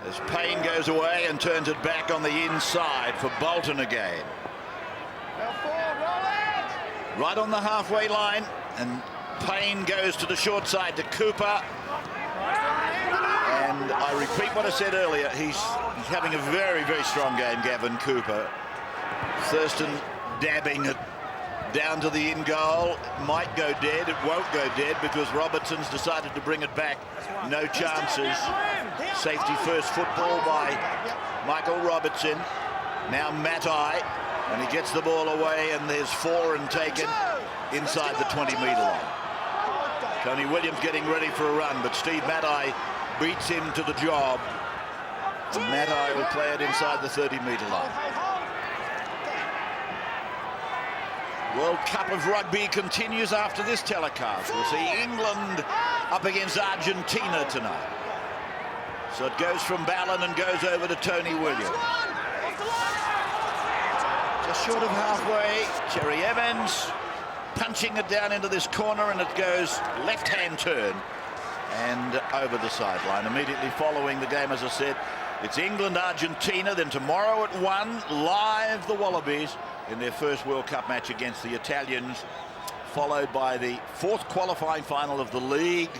As Payne goes away and turns it back on the inside for Bolton again. Right on the halfway line, and Payne goes to the short side to Cooper. And I repeat what I said earlier, he's having a very, very strong game, Gavin Cooper. Thurston dabbing it down to the in goal. Might go dead, it won't go dead because Robertson's decided to bring it back. No chances. Safety first football by Michael Robertson. Now Matai, and he gets the ball away, and there's Foran taken inside the 20-metre line. Tony Williams getting ready for a run, but Steve Matai beats him to the job. And Matai will play it inside the 30-metre line. World Cup of Rugby continues after this telecast. We'll see England up against Argentina tonight. So it goes from Ballon and goes over to Tony Williams. Just short of halfway, Cherry Evans punching it down into this corner, and it goes left-hand turn and over the sideline. Immediately following the game, as I said, it's England-Argentina. Then tomorrow at 1, live the Wallabies in their first World Cup match against the Italians, followed by the 4th qualifying final of the league.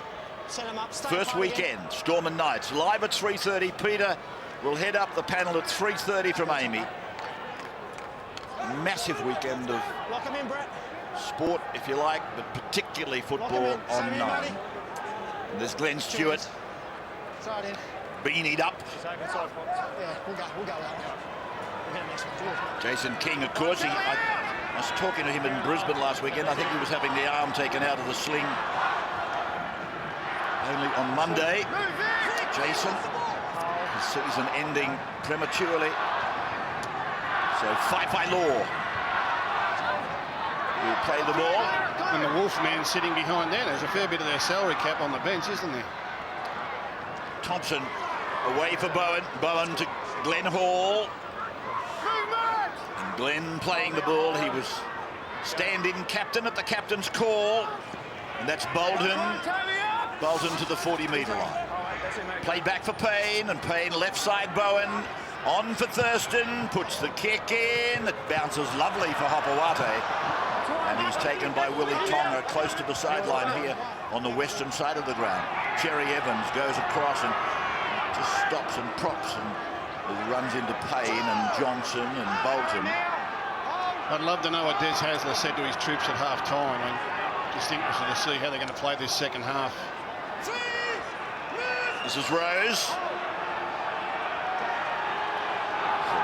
First weekend, Storm and Knights, live at 3:30. Peter will head up the panel at 3:30 from Amy. Massive weekend of sport, if you like, but particularly football on 9. And there's Glenn Stewart, beanied up. Jason King, of course, I was talking to him in Brisbane last weekend. I think he was having the arm taken out of the sling only on Monday. Jason, his season ending prematurely. So Fai Law will play the ball. And the Wolfman sitting behind there. There's a fair bit of their salary cap on the bench, isn't there? Thompson away for Bowen. Bowen to Glenn Hall. And Glenn playing the ball. He was stand-in captain at the captain's call. And that's Bolton. Bolton to the 40-metre line. Played back for Payne, and Payne left side Bowen. On for Thurston, puts the kick in. It bounces lovely for Hopawate. And he's taken by Willie Tonga close to the sideline here on the western side of the ground. Cherry Evans goes across and just stops and props and runs into Payne and Johnson and Bolton. I'd love to know what Des Hasler said to his troops at half-time. I'm just interested to see how they're going to play this second half. This is Rose.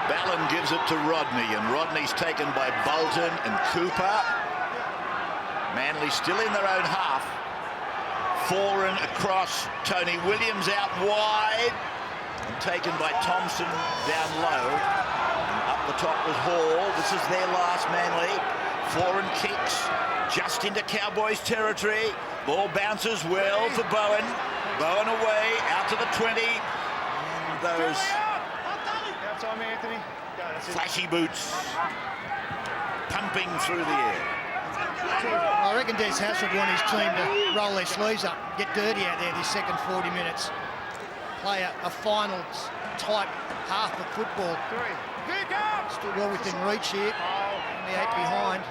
Ballon gives it to Rodney, and Rodney's taken by Bolton and Cooper. Manly still in their own half. Foran across, Tony Williams out wide, and taken by Thompson down low. And up the top was Hall. This is their last, Manly. Foran kicks just into Cowboys territory. Ball bounces well for Bowen. Bowen away, out to the 20. And those flashy boots pumping through the air. I reckon Des Hasler would want his team to roll their sleeves up, get dirty out there this second 40 minutes. Play a finals type half of football. Still well within reach here, only 8 behind.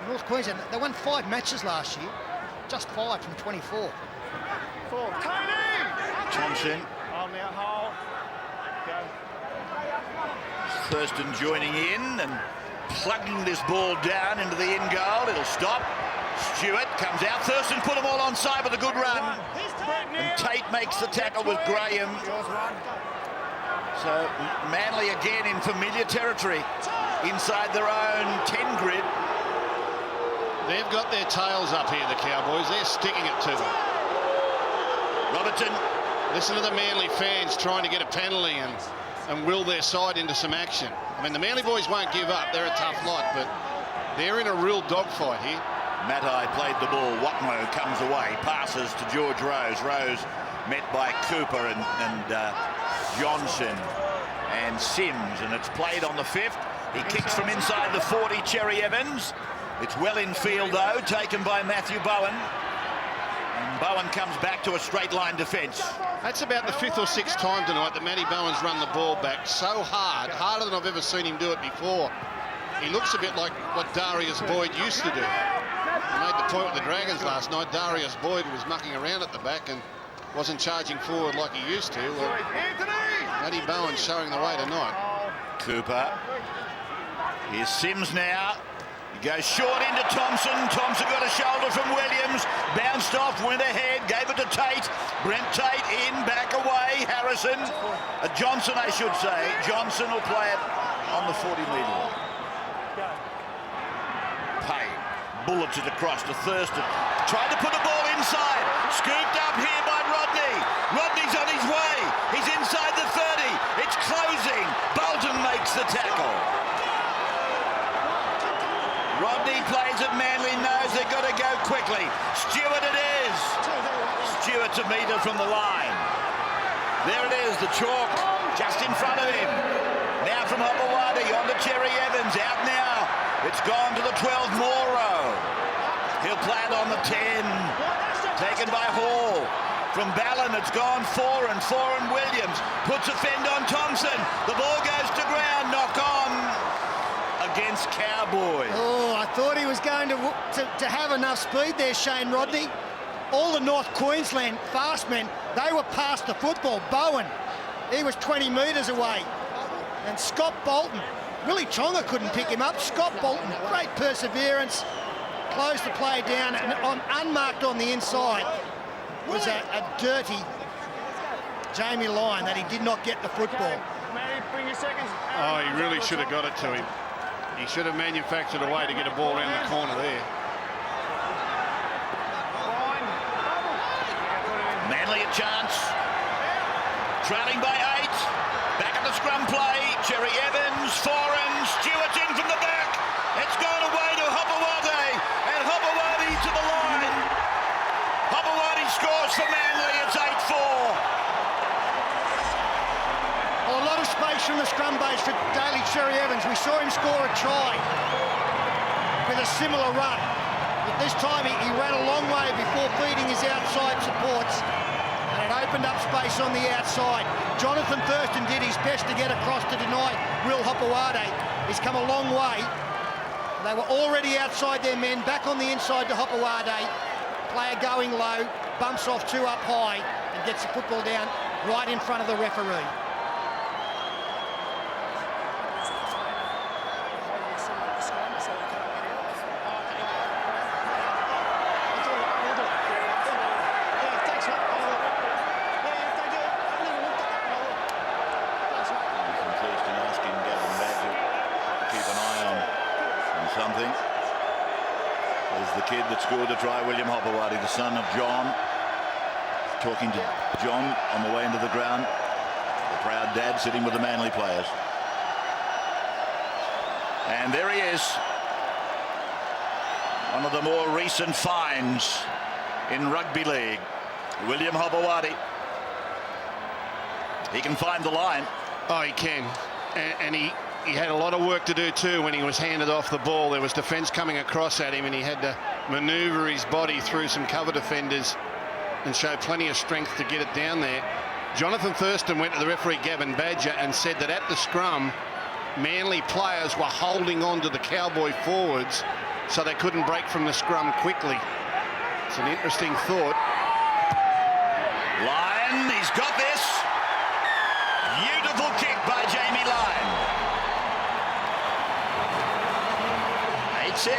North Queensland, they won 5 matches last year, just 5 from 24. Thompson. Thurston joining in and plugging this ball down into the in goal. It'll stop. Stewart comes out. Thurston put them all on side with a good run. And Tate makes the tackle with Graham. So Manly again in familiar territory inside their own 10 grid. They've got their tails up here, the Cowboys. They're sticking it to them. Robertson. Listen to the Manly fans trying to get a penalty and will their side into some action. I mean, the Manly boys won't give up. They're a tough lot, but They're in a real dogfight here. Matai played the ball. Watmough comes away, passes to George Rose. Rose met by Cooper and Johnson and Sims, and it's played on the 5th. He kicks from inside the 40, Cherry Evans. It's well in field, though, taken by Matthew Bowen. And Bowen comes back to a straight line defence. That's about the 5th or 6th time tonight that Matty Bowen's run the ball back so hard, harder than I've ever seen him do it before. He looks a bit like what Darius Boyd used to do. He made the point with the Dragons last night. Darius Boyd was mucking around at the back and wasn't charging forward like he used to. Well, Matty Bowen's showing the way tonight. Cooper. Here's Sims now. He goes short into Thompson. Thompson got a shoulder from Williams. Bounced off, went ahead, gave it to Tate. Brent Tate in, back away. Harrison. Johnson, I should say. Johnson will play it on the 40-metre line. Payne bullets it across to Thurston. Tried to put the ball inside. Scooped up here by Rodney. Rodney's on his way. He's inside the 30. It's closing. Bolton makes the tackle. Rodney plays at Manly, knows they've got to go quickly. Stewart it is. Stewart to meet her from the line. There it is, the chalk just in front of him. Now from Hopewadi on to Cherry Evans, out now. It's gone to the 12, Morrow. He'll play it on the 10. Taken by Hall. From Ballon, it's gone 4 and Williams. Puts a fend on Thompson. The ball goes to ground, knock on. Against Cowboys. Oh, I thought he was going to have enough speed there, Shane Rodney. All the North Queensland fast men, they were past the football. Bowen, he was 20 metres away. And Scott Bolton, Willie Tonga couldn't pick him up. Scott Bolton, great perseverance, closed the play down, and unmarked on the inside was a dirty Jamie Lyon that he did not get the football. Oh, he really should have got it to him. He should have manufactured a way to get a ball around the corner there. Manly a chance. Trailing by 8. Back at the scrum play. Cherry Evans, foreign. Stewart in from the back. It's gone away to Hopewadi. And Hopewadi to the line. Hopewadi scores for Manly. It's 8-4. Well, a lot of space from the scrum base for Daly Cherry Evans. We saw him score a try with a similar run. But this time he ran a long way before feeding his outside supports. And it opened up space on the outside. Jonathan Thurston did his best to get across to deny Will Hopewadi. He's come a long way. They were already outside their men, back on the inside to Hopewadi. Player going low, bumps off 2 up high and gets the football down right in front of the referee. Kid that scored the try, William Hopewadi, the son of John, talking to John on the way into the ground. The proud dad sitting with the Manly players. And there he is, one of the more recent finds in rugby league, William Hopewadi. He can find the line. Oh, he can, and he had a lot of work to do too when he was handed off the ball. There was defence coming across at him and he had to manoeuvre his body through some cover defenders and show plenty of strength to get it down there. Jonathan Thurston went to the referee Gavin Badger and said that at the scrum, Manly players were holding on to the Cowboy forwards so they couldn't break from the scrum quickly. It's an interesting thought. Lyon, he's got this. Beautiful kick by Jamie Lyon. 8-6.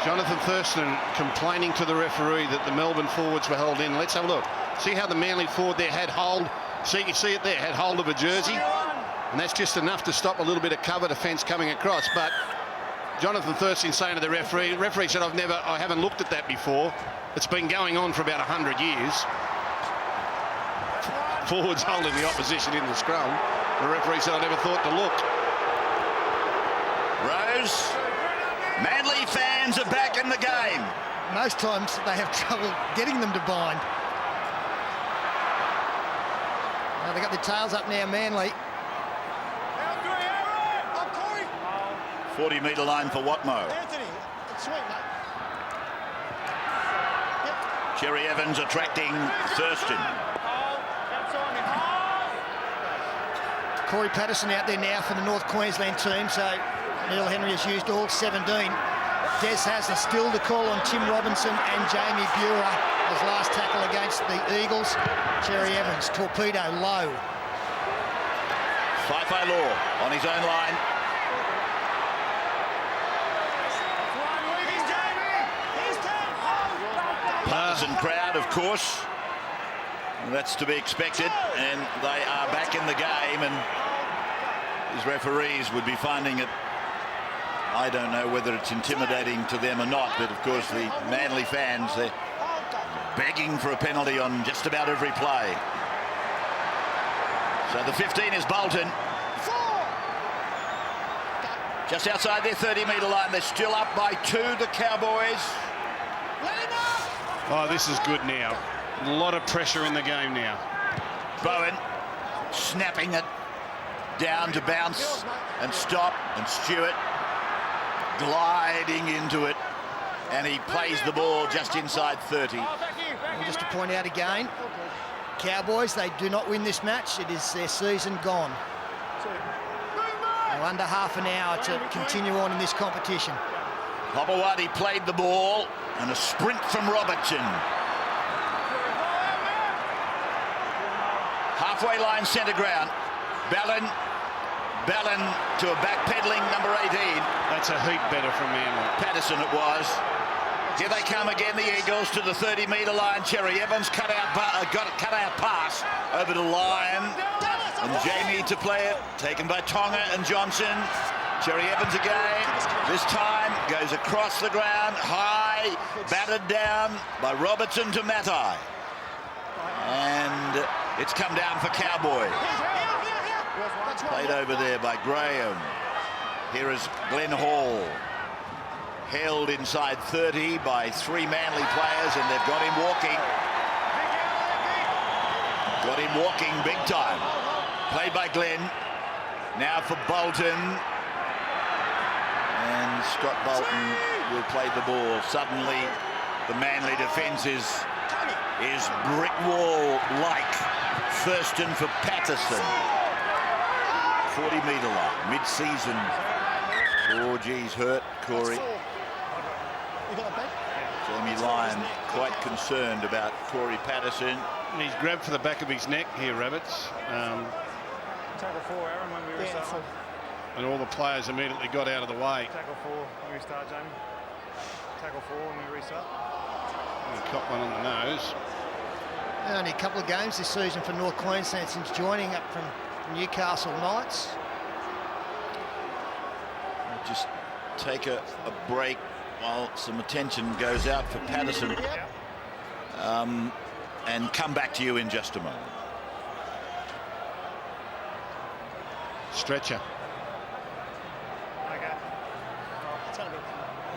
Jonathan Thurston complaining to the referee that the Melbourne forwards were held in. Let's have a look. See how the Manly forward there had hold. See, you see it there, had hold of a jersey. And that's just enough to stop a little bit of cover defence coming across. But Jonathan Thurston saying to the referee said, I haven't looked at that before. It's been going on for about 100 years. Forwards holding the opposition in the scrum. The referee said, I never thought to look. Rose. Manly fans are back in the game. Most times they have trouble getting them to bind. Now they got their tails up now, Manly. 40-metre line for Watmough. Anthony, it's sweet, mate. Cherry Evans attracting Thurston. Corey Patterson out there now for the North Queensland team, so Neil Henry has used all 17. Des has still to call on Tim Robinson and Jamie Burer as last tackle against the Eagles. Cherry Evans, torpedo low. Fife Law on his own line. Partisan crowd, of course. That's to be expected, and they are back in the game, and these referees would be finding it, I don't know whether it's intimidating to them or not, but of course the Manly fans, they're begging for a penalty on just about every play. So the 15 is Bolton. Just outside their 30-metre line. They're still up by 2, the Cowboys. Oh, this is good now. A lot of pressure in the game now. Bowen snapping it down to bounce and stop, and Stewart gliding into it, and he plays the ball just inside 30. And just to point out again, Cowboys, they do not win this match. It is their season gone. Now under half an hour to continue on in this competition. Hopewadi played the ball, and a sprint from Robertson. Halfway line, centre ground. Ballin to a backpedaling number 18. That's a heap better from Manly. Patterson it was. Here they come again, the Eagles, to the 30-metre line. Cherry Evans got a cut-out pass over to Lyon. And Jamie to play it, taken by Tonga and Johnson. Cherry Evans again, this time goes across the ground, high, battered down by Robertson to Matai. And it's come down for Cowboys. Played over there by Graham. Here is Glenn Hall. Held inside 30 by 3 Manly players, and they've got him walking. Got him walking big time. Played by Glenn. Now for Bolton. And Scott Bolton will play the ball. Suddenly, the Manly defence is brick wall-like. Thurston for Patterson. 40-metre line, mid-season. Oh, geez, hurt, Corey. Jamie Lyon quite concerned about Corey Patterson. And he's grabbed for the back of his neck here, Rabbits. Tackle 4, Aaron, when we restart. And all the players immediately got out of the way. Tackle 4 when we start, Jamie. Tackle 4 when we restart. And caught one on the nose. Only a couple of games this season for North Queensland since joining up from Newcastle Knights. We'll just take a break while some attention goes out for Patterson. And come back to you in just a moment. Stretcher.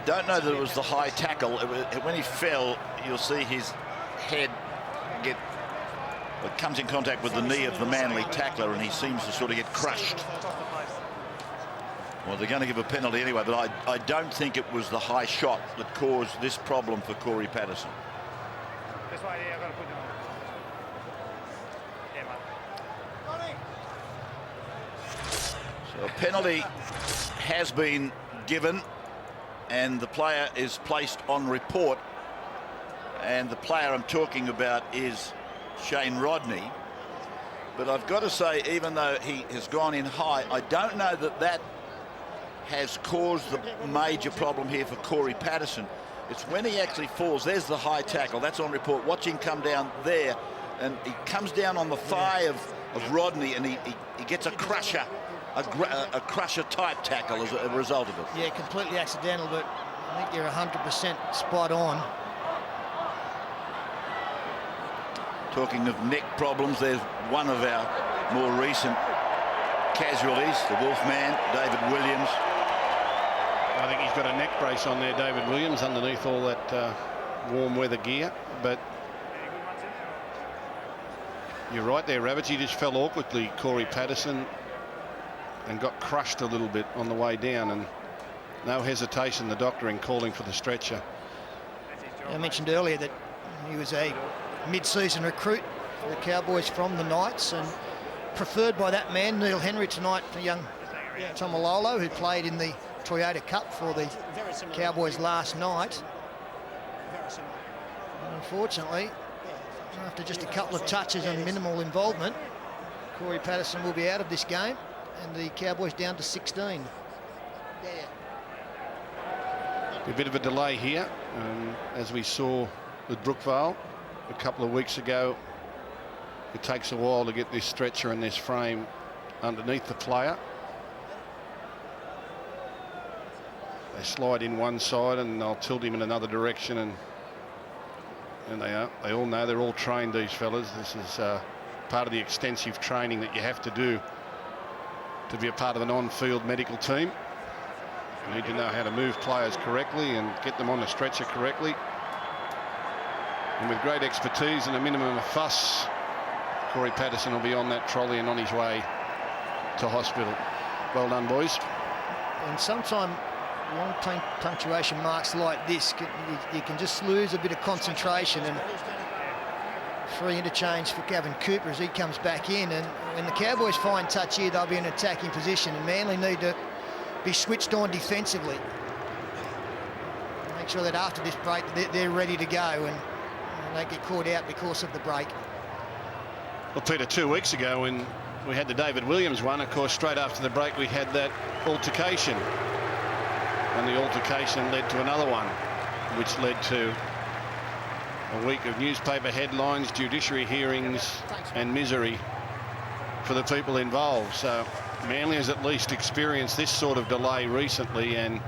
Don't know that it was the high tackle. When he fell, you'll see his head comes in contact with the knee of the Manly tackler, and he seems to sort of get crushed. Well, they're going to give a penalty anyway, but I don't think it was the high shot that caused this problem for Corey Patterson. This way, yeah, I've got to put it on. Yeah, mate. So a penalty has been given, and the player is placed on report. And the player I'm talking about is Shane Rodney. But I've got to say, even though he has gone in high, I don't know that has caused the major problem here for Corey Patterson. It's when he actually falls. There's the high tackle. That's on report. Watch him come down there, and he comes down on the thigh of Rodney, and he gets a crusher type tackle as a result of it. Yeah, completely accidental, but I think you're 100% spot on. Talking of neck problems, there's one of our more recent casualties, the Wolfman, David Williams. I think he's got a neck brace on there, David Williams, underneath all that warm weather gear. But you're right there, Rabbits. He just fell awkwardly, Corey Patterson, and got crushed a little bit on the way down, and no hesitation, the doctor, in calling for the stretcher. I mentioned earlier that he was a mid-season recruit for the Cowboys from the Knights, and preferred by that man, Neil Henry, tonight for young Tomalolo, who played in the Toyota Cup for the Cowboys last night. And unfortunately, after just a couple of touches and minimal involvement, Corey Patterson will be out of this game, and the Cowboys down to 16. A bit of a delay here, as we saw with Brookvale a couple of weeks ago. It takes a while to get this stretcher and this frame underneath the player. They slide in one side and they'll tilt him in another direction, and they all know, they're all trained, these fellas. This is part of the extensive training that you have to do to be a part of an on-field medical team. You need to know how to move players correctly and get them on the stretcher correctly. And with great expertise and a minimum of fuss, Corey Patterson will be on that trolley and on his way to hospital. Well done, boys. And sometimes long punctuation marks like this, you can just lose a bit of concentration, and free interchange for Gavin Cooper as he comes back in. And when the Cowboys find touch here, they'll be in an attacking position, and Manly need to be switched on defensively. Make sure that after this break they're ready to go and they get caught out because of the break. Well, Peter, 2 weeks ago when we had the David Williams one, of course, straight after the break we had that altercation. And the altercation led to another one, which led to a week of newspaper headlines, judiciary hearings and misery for the people involved. So Manly has at least experienced this sort of delay recently, and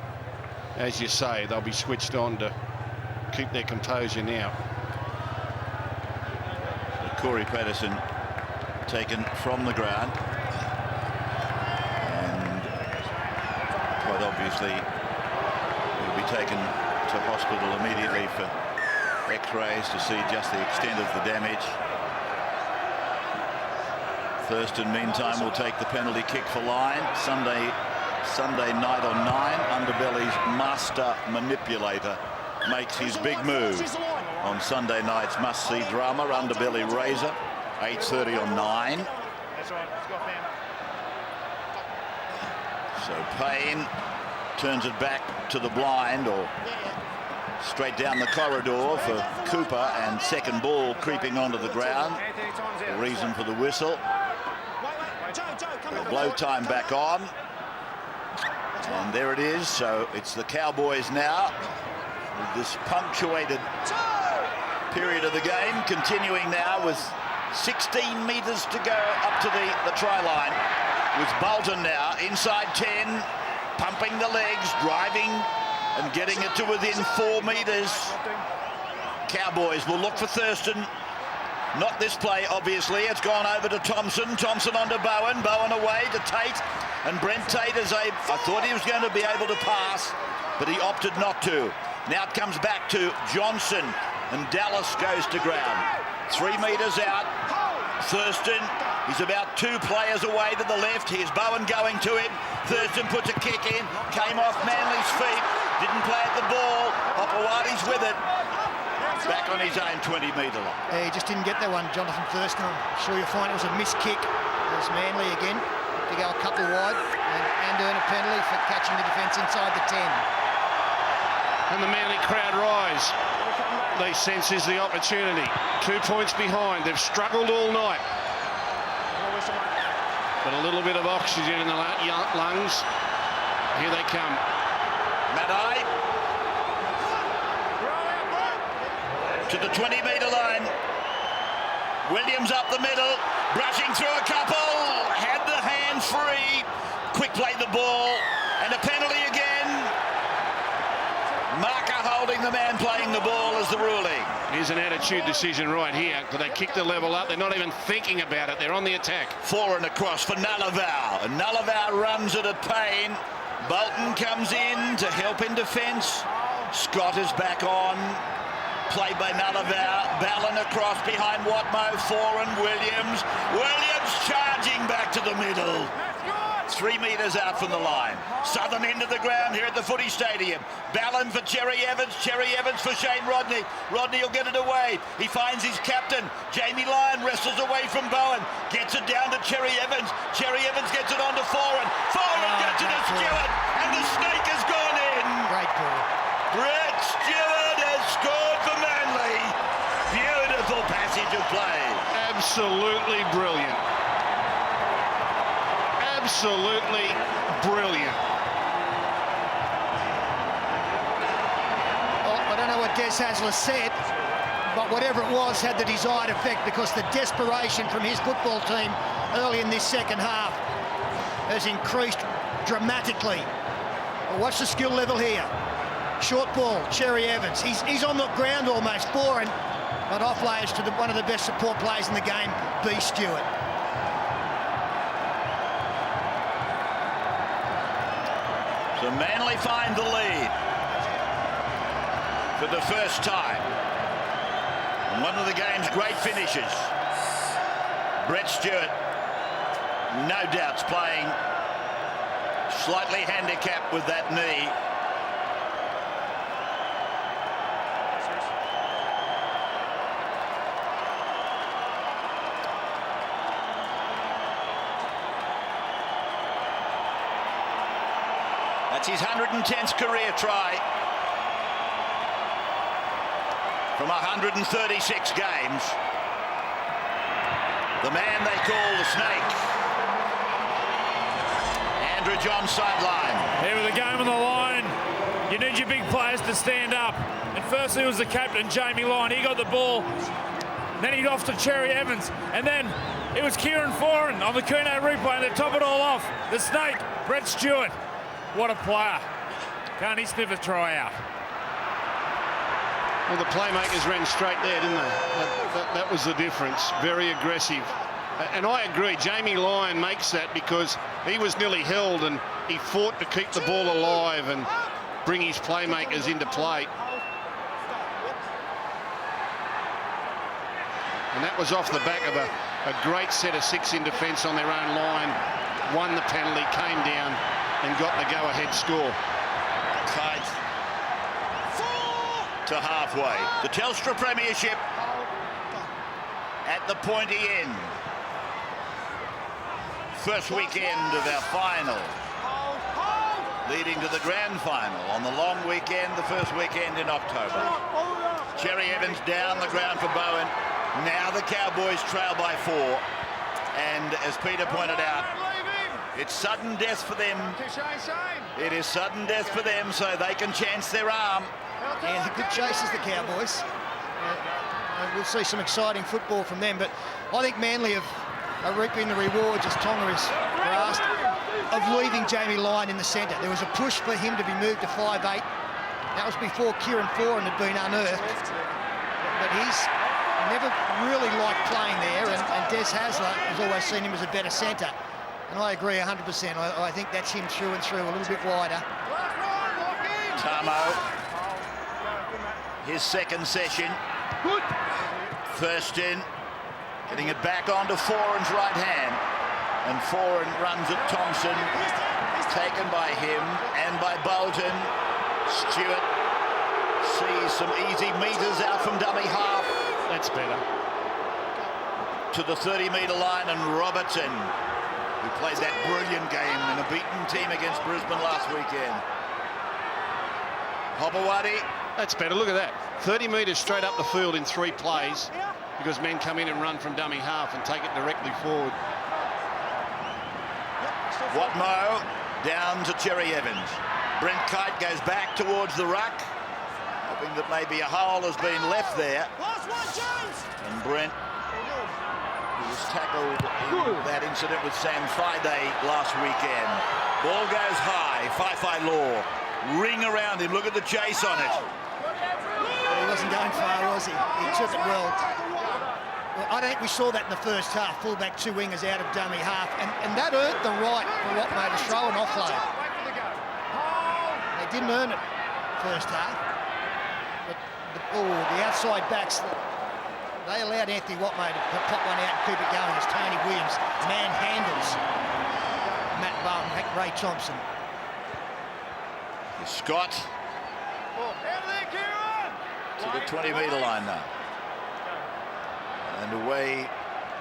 as you say, they'll be switched on to keep their composure now. Corey Patterson taken from the ground, and quite obviously will be taken to hospital immediately for x-rays to see just the extent of the damage. Thurston, meantime, will take the penalty kick for Line. Sunday night on 9. Underbelly's master manipulator makes his big move on Sunday night's must-see drama. Underbelly Razor, 8:30 on 9. So Payne turns it back to the blind, or straight down the corridor for Cooper, and second ball creeping onto the ground. The reason for the whistle. Blow time back on, and there it is. So it's the Cowboys now, with this punctuated period of the game continuing now with 16 metres to go up to the try line, with Bolton now inside 10, pumping the legs, driving and getting it to within 4 metres. Cowboys will look for Thurston. Not this play, obviously. It's gone over to Thompson. Thompson onto Bowen. Bowen away to Tate. And Brent Tate is I thought he was going to be able to pass, but he opted not to. Now it comes back to Johnson, and Dallas goes to ground. 3 metres out. Thurston, he's about 2 players away to the left. Here's Bowen going to him. Thurston puts a kick in. Came off Manly's feet. Didn't play at the ball. Opawati's with it. Back on his own 20-metre line. Yeah, he just didn't get that one, Jonathan Thurston. I'm sure you'll find it was a missed kick. There's Manly again to go a couple wide and earn a penalty for catching the defence inside the 10. And the Manly crowd rise. They sense is the opportunity. 2 points behind. They've struggled all night. But a little bit of oxygen in the lungs. Here they come. Maddai to the 20-metre line. Williams up the middle, brushing through a couple, had the hands free, quick play the ball, and a penalty again. Marker holding the man playing the ball as the ruling. Here's an attitude decision right here. They kick the level up. They're not even thinking about it. They're on the attack. Forward and across for Nullavau. And Nullavau runs it at Payne. Bolton comes in to help in defence. Scott is back on. Played by Manly-Warringah. Ballon across behind Watmough. Foran, Williams. Williams charging back to the middle. 3 metres out from the line. Southern end of the ground here at the Footy Stadium. Ballon for Cherry Evans. Cherry Evans for Shane Rodney. Rodney will get it away. He finds his captain. Jamie Lyon wrestles away from Bowen. Gets it down to Cherry Evans. Cherry Evans gets it on to Foran. Foran gets it to Stewart. And the snake has gone in. Great ball. Brett Stewart has scored for Manly. Beautiful passage of play. Absolutely brilliant. Absolutely brilliant. Well, I don't know what Des Hasler said, but whatever it was had the desired effect, because the desperation from his football team early in this second half has increased dramatically. Well, watch the skill level here. Short ball, Cherry Evans. He's on the ground almost, Foran, but offloads to one of the best support players in the game, B. Stewart. So Manly find the lead for the first time. And one of the game's great finishes. Brett Stewart, no doubts, playing slightly handicapped with that knee. That's his 110th career try from 136 games. The man they call the Snake. Andrew John sideline. Here with the game on the line, you need your big players to stand up. And firstly it was the captain, Jamie Lyon. He got the ball. Then he got off to Cherry Evans. And then it was Kieran Foran on the Kuno replay, and they top it all off. The Snake, Brett Stewart. What a player. Can't he sniff a try out? Well, the playmakers ran straight there, didn't they? That was the difference. Very aggressive. And I agree, Jamie Lyon makes that because he was nearly held and he fought to keep the ball alive and bring his playmakers into play. And that was off the back of a great set of 6 in defence on their own line. Won the penalty, came down and got the go-ahead score. Tight to halfway. The Telstra Premiership at the pointy end. First weekend of our final, leading to the grand final on the long weekend, the first weekend in October. Cherry Evans down the ground for Bowen. Now the Cowboys trail by 4. And as Peter pointed out, it's sudden death for them. It is sudden death for them, so they can chance their arm. Yeah, good chasers, the Cowboys. We'll see some exciting football from them, but I think Manly are reaping the rewards, as Tonga has grasped, of leaving Jamie Lyon in the centre. There was a push for him to be moved to 5'8". That was before Kieran Foran had been unearthed. But he's never really liked playing there, and Des Hasler has always seen him as a better centre. And I agree 100%. I think that's him through and through, a little bit wider. Tamo, his second session. First in, getting it back onto Foran's right hand. And Foran runs at Thompson, taken by him and by Bolton. Stewart sees some easy metres out from dummy half. That's better. To the 30-metre line, and Robertson, who played that brilliant game in a beaten team against Brisbane last weekend. Hobawadi. That's better, look at that. 30 metres straight up the field in 3 plays because men come in and run from dummy half and take it directly forward. Watmough down to Cherry Evans. Brent Kite goes back towards the ruck, hoping that maybe a hole has been left there. And Brent, who was tackled in that incident with Sam Friday last weekend. Ball goes high, Fai Law. Ring around him, look at the chase on it. He wasn't going far, was he? He took it well. I don't think we saw that in the first half. Fullback, 2 wingers out of dummy half. And that earned the right for Watmough to throw an offload. didn't earn it first half. But the outside backs, they allowed Anthony Watmough to pop one out and keep it going as Tony Williams manhandles Matt Barton, Ray Thompson. Scott to the 20-metre line now. And away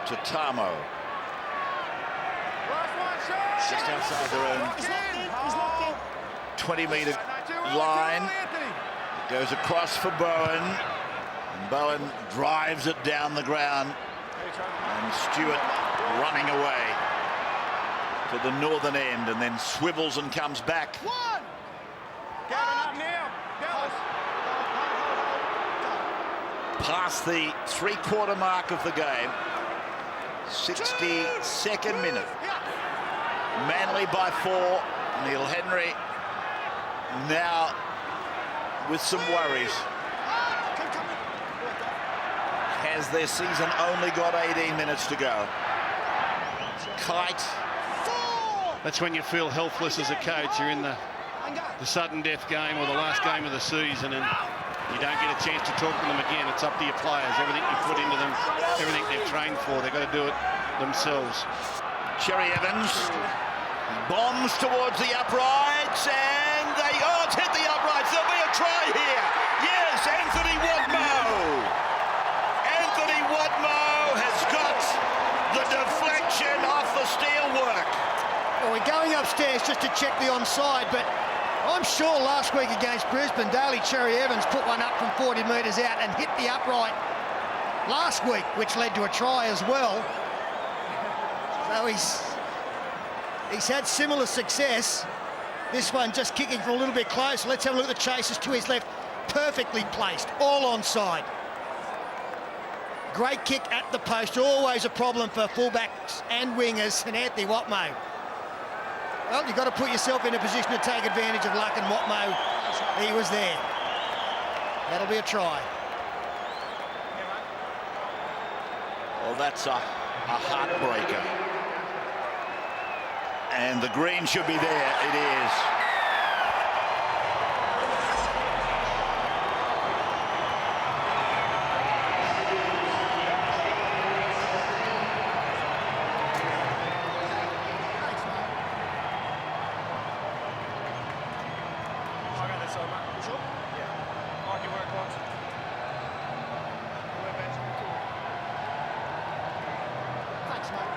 to Tamo. Just outside their own 20-metre line. Goes across for Bowen. And Bowen drives it down the ground. And Stewart running away to the northern end and then swivels and comes back. Past the three-quarter mark of the game. 62nd minute. Manly by 4. Neil Henry now with some worries. Has their season only got 18 minutes to go? Kite. That's when you feel helpless as a coach. You're in the sudden death game or the last game of the season and you don't get a chance to talk to them again. It's up to your players. Everything you put into them, everything they've trained for, they've got to do it themselves. Cherry Evans bombs towards the uprights and it's hit the uprights. There'll be a try here. Yes, Anthony Watmough. Anthony Watmough has got the deflection off the steelwork. Well, we're going upstairs just to check the onside, but I'm sure last week against Brisbane, Daly Cherry Evans put one up from 40 metres out and hit the upright last week, which led to a try as well. So he's had similar success. This one just kicking from a little bit close. Let's have a look at the chases to his left. Perfectly placed, all onside. Great kick at the post, always a problem for fullbacks and wingers, and Anthony Watmough. Well, you've got to put yourself in a position to take advantage of luck, and Watmough, he was there. That'll be a try. Well, that's a heartbreaker. And the green should be there. It is. Thanks, mate.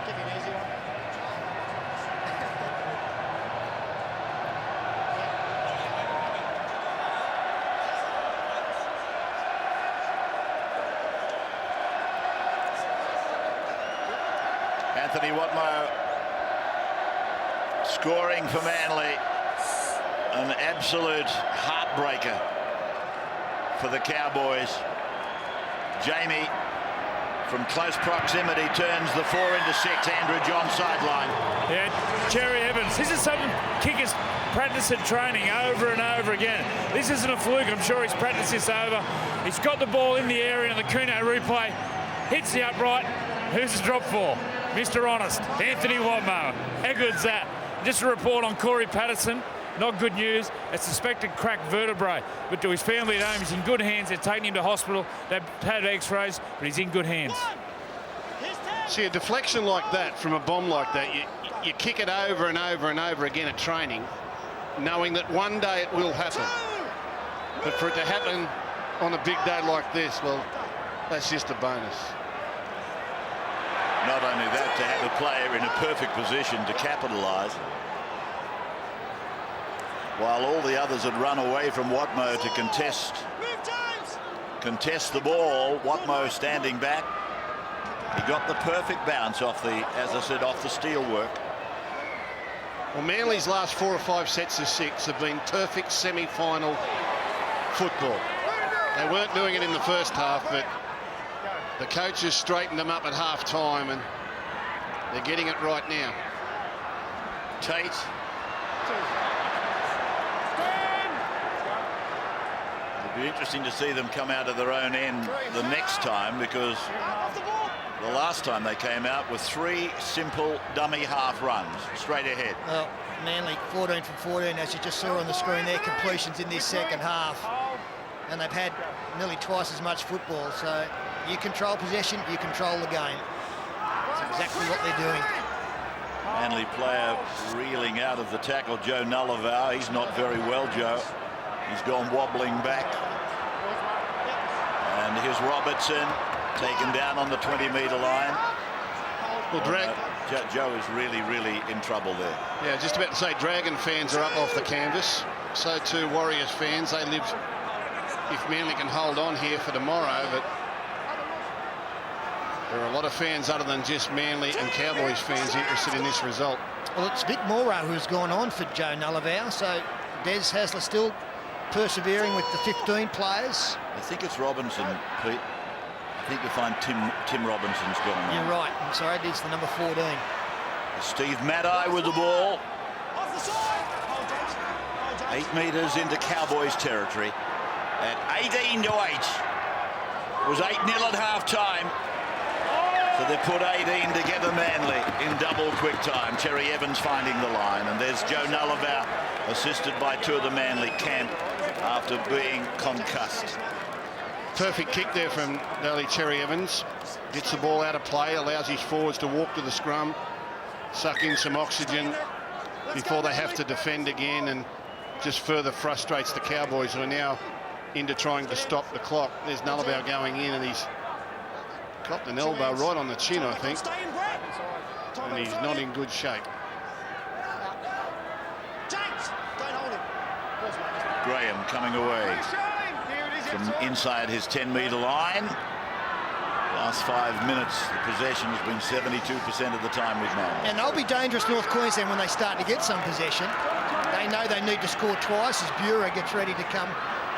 Give you an easy one. Anthony Watmough scoring for Manly. An absolute heartbreaker for the Cowboys. Jamie, from close proximity, turns the 4 into 6. Andrew John sideline. Yeah, Cherry Evans. This is something kickers practice at training over and over again. This isn't a fluke. I'm sure he's practiced this over. He's got the ball in the area, and the Kuno replay hits the upright. Who's the drop for? Mr. Honest, Anthony Watmough. How good's that? Just a report on Corey Patterson. Not good news. A suspected cracked vertebrae. But to his family at home, he's in good hands. They're taking him to hospital. They've had x-rays, but he's in good hands. See, a deflection like that from a bomb like that, you kick it over and over and over again at training, knowing that one day it will happen. But for it to happen on a big day like this, well, that's just a bonus. Not only that, to have a player in a perfect position to capitalise. While all the others had run away from Watmough to contest the ball, Watmough standing back. He got the perfect bounce off the, as I said, off the steelwork. Well, Manly's last 4 or 5 sets of 6 have been perfect semi-final football. They weren't doing it in the first half, but the coaches straightened them up at half-time, and they're getting it right now. Tate. It'll be interesting to see them come out of their own end the next time, because the last time they came out with 3 simple dummy half runs straight ahead. Well, Manly 14 from 14, as you just saw on the screen there, completions in this second half. And they've had nearly twice as much football. So you control possession, you control the game. That's exactly what they're doing. Manly player reeling out of the tackle, Joe Nullivar. He's not very well, Joe. He's gone wobbling back. And here's Robertson, taken down on the 20-metre line. Well, Joe is really, really in trouble there. Yeah, just about to say, Dragon fans are up off the canvas. So too Warriors fans. They live, if Manly can hold on here for tomorrow, but there are a lot of fans other than just Manly and Cowboys fans interested in this result. Well, it's Vic Morrow who's gone on for Joe Nullivar, so Des Hasler still persevering with the 15 players. I think it's Robinson, Pete. I think you'll find Tim Robinson's gone on. You're right. I'm sorry, it's the number 14. Steve Maddai with the ball. 8 metres into Cowboys territory at 18-8. It was 8-0 at half-time. So they put 18 together, Manly, in double quick time. Terry Evans finding the line. And there's Joe Nullivar, assisted by 2 of the Manly camp after being concussed. Perfect kick there from Daly Cherry Evans. Gets the ball out of play, allows his forwards to walk to the scrum, suck in some oxygen before they have to defend again, and just further frustrates the Cowboys, who are now into trying to stop the clock. There's Nullivar going in, and he's got an elbow right on the chin, I think, and he's not in good shape. Graham coming away from inside his 10-metre line. Last 5 minutes, the possession has been 72% of the time with Manly. And they'll be dangerous, North Queensland, when they start to get some possession. They know they need to score twice as Buehler gets ready to come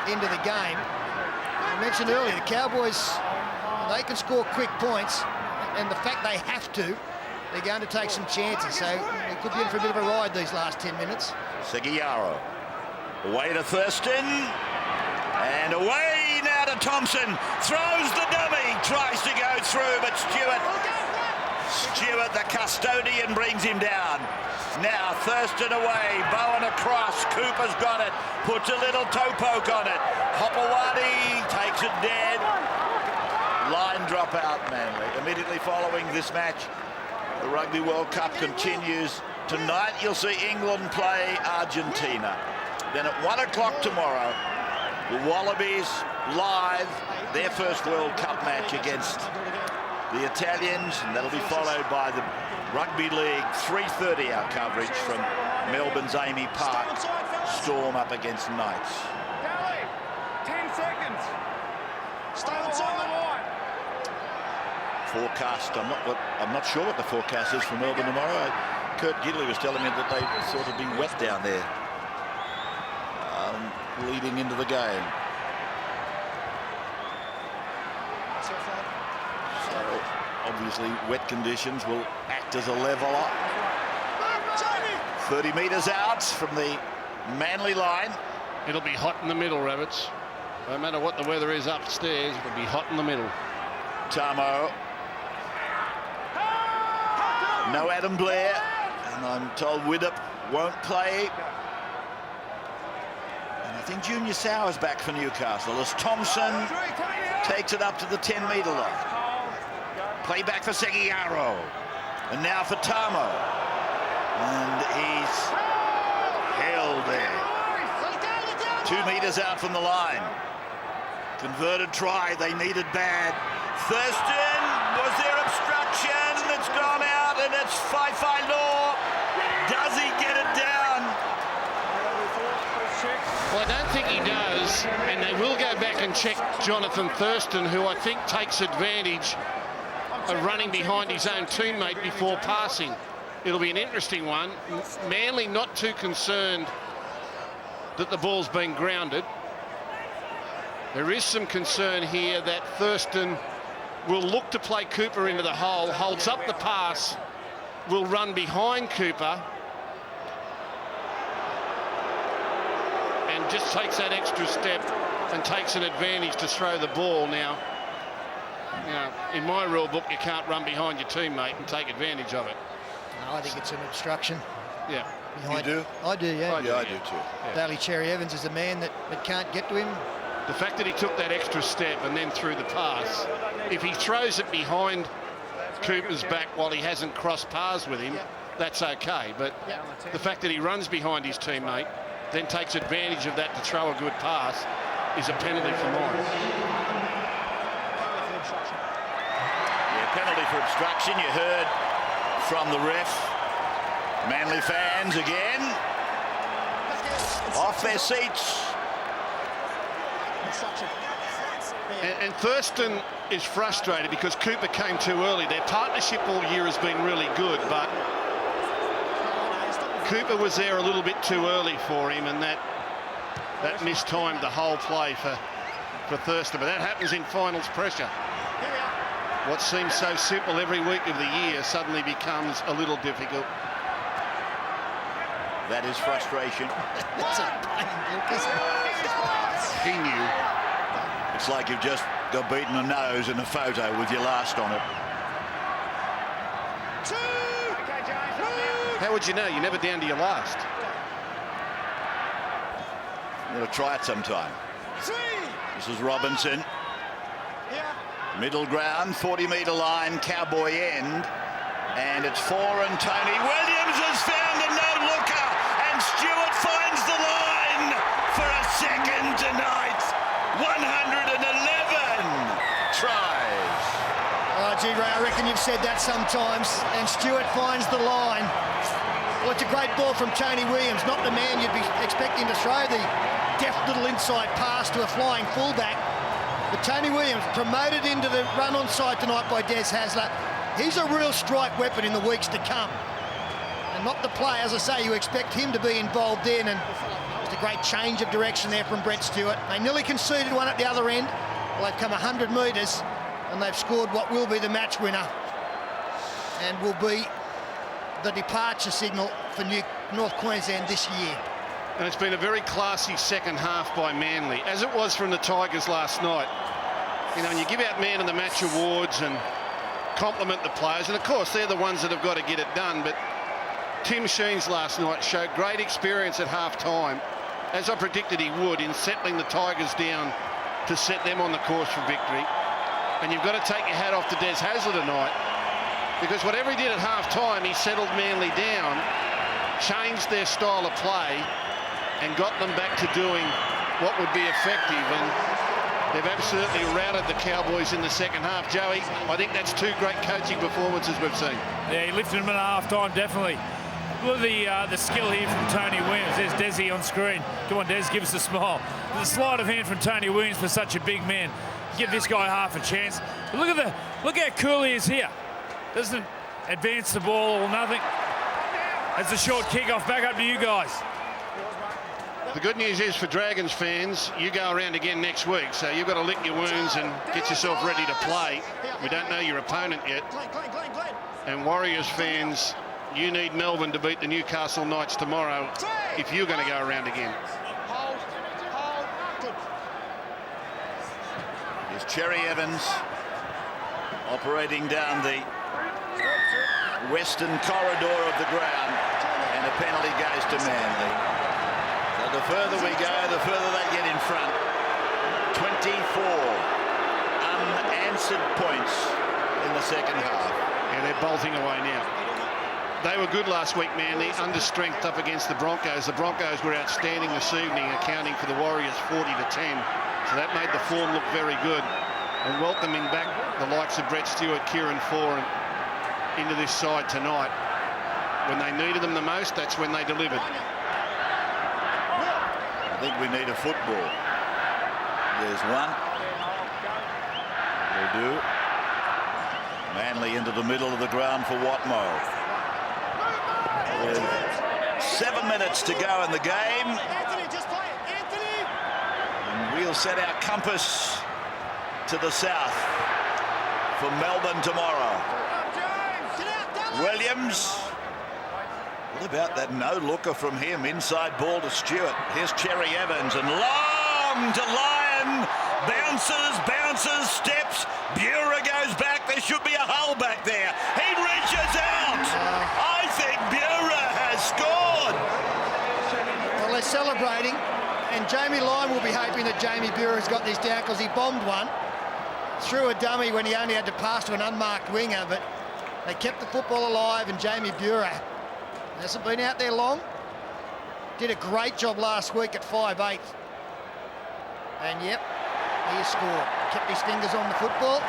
into the game. I mentioned earlier, the Cowboys, they can score quick points, and the fact they have to, they're going to take some chances. So they could be in for a bit of a ride these last 10 minutes. Seguiaro away to Thurston, and away now to Thompson. Throws the dummy, tries to go through, but Stewart, the custodian, brings him down. Now Thurston away, Bowen across, Cooper's got it, puts a little toe poke on it. Hopewadi takes it dead. Line drop out, Manly. Immediately following this match, the Rugby World Cup continues. Tonight you'll see England play Argentina. Then at 1 o'clock tomorrow, the Wallabies live, their first World Cup match against the Italians, and that'll be followed by the Rugby League 3:30 hour coverage from Melbourne's Amy Park. Storm up against Knights. 10 seconds. Stay on the line. Forecast, I'm not sure what the forecast is for Melbourne tomorrow. Kurt Gidley was telling me that they thought it'd be wet down there leading into the game. So obviously wet conditions will act as a leveller. 30 metres out from the Manly line. It'll be hot in the middle, Rabbits. No matter what the weather is upstairs, it'll be hot in the middle. Tamo. No Adam Blair, and I'm told Widdop won't play. And I think Junior Sauer's back for Newcastle as Thompson takes it up to the 10-metre line. Play back for Seguiaro, and now for Tamo, and he's held there. 2 metres out from the line. Converted try, they needed bad. Thurston, was there obstruction? It's gone out, and it's Fai Law. Does he get it down? Well, I don't think he does, and they will go back and check Jonathan Thurston, who I think takes advantage of running behind his own teammate before passing. It'll be an interesting one. Manly not too concerned that the ball's been grounded. There is some concern here that Thurston will look to play Cooper into the hole, holds up the pass, will run behind Cooper, and just takes that extra step and takes an advantage to throw the ball. Now, You know, in my rule book, you can't run behind your teammate and take advantage of it. No, I think it's an obstruction. Yeah. You do? I do, yeah. I do too. Yeah. Daly Cherry Evans is the man that can't get to him. The fact that he took that extra step and then threw the pass, if he throws it behind Cooper's back while he hasn't crossed paths with him, that's okay. But the fact that he runs behind his teammate, then takes advantage of that to throw a good pass, is a penalty for mine. Yeah, penalty for obstruction. You heard from the ref. Manly fans again off their seats. And Thurston is frustrated because Cooper came too early. Their partnership all year has been really good, but Cooper was there a little bit too early for him, and that mistimed the whole play for Thurston. But that happens in finals pressure. What seems so simple every week of the year suddenly becomes a little difficult. That is frustration. That's a pain, Lucas. He knew. It's like you've just got beaten a nose in a photo with your last on it. How would you know? You're never down to your last. I'm going to try it sometime. This is Robinson. Middle ground, 40-metre line, Cowboy end. And it's 4 and Tony Williams has found a no-looker. And Stewart finds the line for a second tonight. 111 tries. Oh, gee, Ray, I reckon you've said that sometimes. And Stewart finds the line. Well, it's a great ball from Tony Williams, not the man you'd be expecting to throw the deft little inside pass to a flying fullback. But Tony Williams, promoted into the run on side tonight by Des Hasler. He's a real strike weapon in the weeks to come. And not the player, as I say, you expect him to be involved in. And just a great change of direction there from Brett Stewart. They nearly conceded one at the other end. Well, they've come 100 metres and they've scored what will be the match winner and will be the departure signal for North Queensland this year. And it's been a very classy second half by Manly, as it was from the Tigers last night. You know, and you give out Man of the Match awards and compliment the players, and of course they're the ones that have got to get it done, but Tim Sheens last night showed great experience at half-time, as I predicted he would, in settling the Tigers down to set them on the course for victory. And you've got to take your hat off to Des Hasler tonight, because whatever he did at half-time, he settled Manly down, changed their style of play, and got them back to doing what would be effective. And they've absolutely routed the Cowboys in the second half. Joey, I think that's 2 great coaching performances we've seen. Yeah, he lifted him at half-time, definitely. Look at the skill here from Tony Williams. There's Desi on screen. Come on, Des, give us a smile. The sleight of hand from Tony Williams for such a big man. Give this guy half a chance. But look how cool he is here. Doesn't advance the ball or nothing. That's a short kick-off. Back up to you guys. The good news is for Dragons fans, you go around again next week, so you've got to lick your wounds and get yourself ready to play. We don't know your opponent yet. And Warriors fans, you need Melbourne to beat the Newcastle Knights tomorrow if you're going to go around again. Here's Cherry Evans operating down the western corridor of the ground, and a penalty goes to Manly. So the further we go, the further they get in front. 24 unanswered points in the second half. And they're bolting away now. They were good last week, Manly, under strength up against the Broncos. The Broncos were outstanding this evening, accounting for the Warriors 40-10. So that made the form look very good. And welcoming back the likes of Brett Stewart, Kieran Foran into this side tonight. When they needed them the most, that's when they delivered. I think we need a football. There's one. They do. Manly into the middle of the ground for Watmough. With 7 minutes to go in the game. And we'll set our compass to the south for Melbourne tomorrow. Williams. What about that no-looker from him? Inside ball to Stewart. Here's Cherry Evans, and long to Lyon. Bounces, steps. Buehrer goes should be a hole back there. He reaches out. I think Buhrer has scored. Well, they're celebrating, and Jamie Lyon will be hoping that Jamie Buhrer has got this down because he bombed one. Threw a dummy when he only had to pass to an unmarked winger, but they kept the football alive, and Jamie Buhrer hasn't been out there long. Did a great job last week at 5'8". And yep, he scored. Kept his fingers on the football.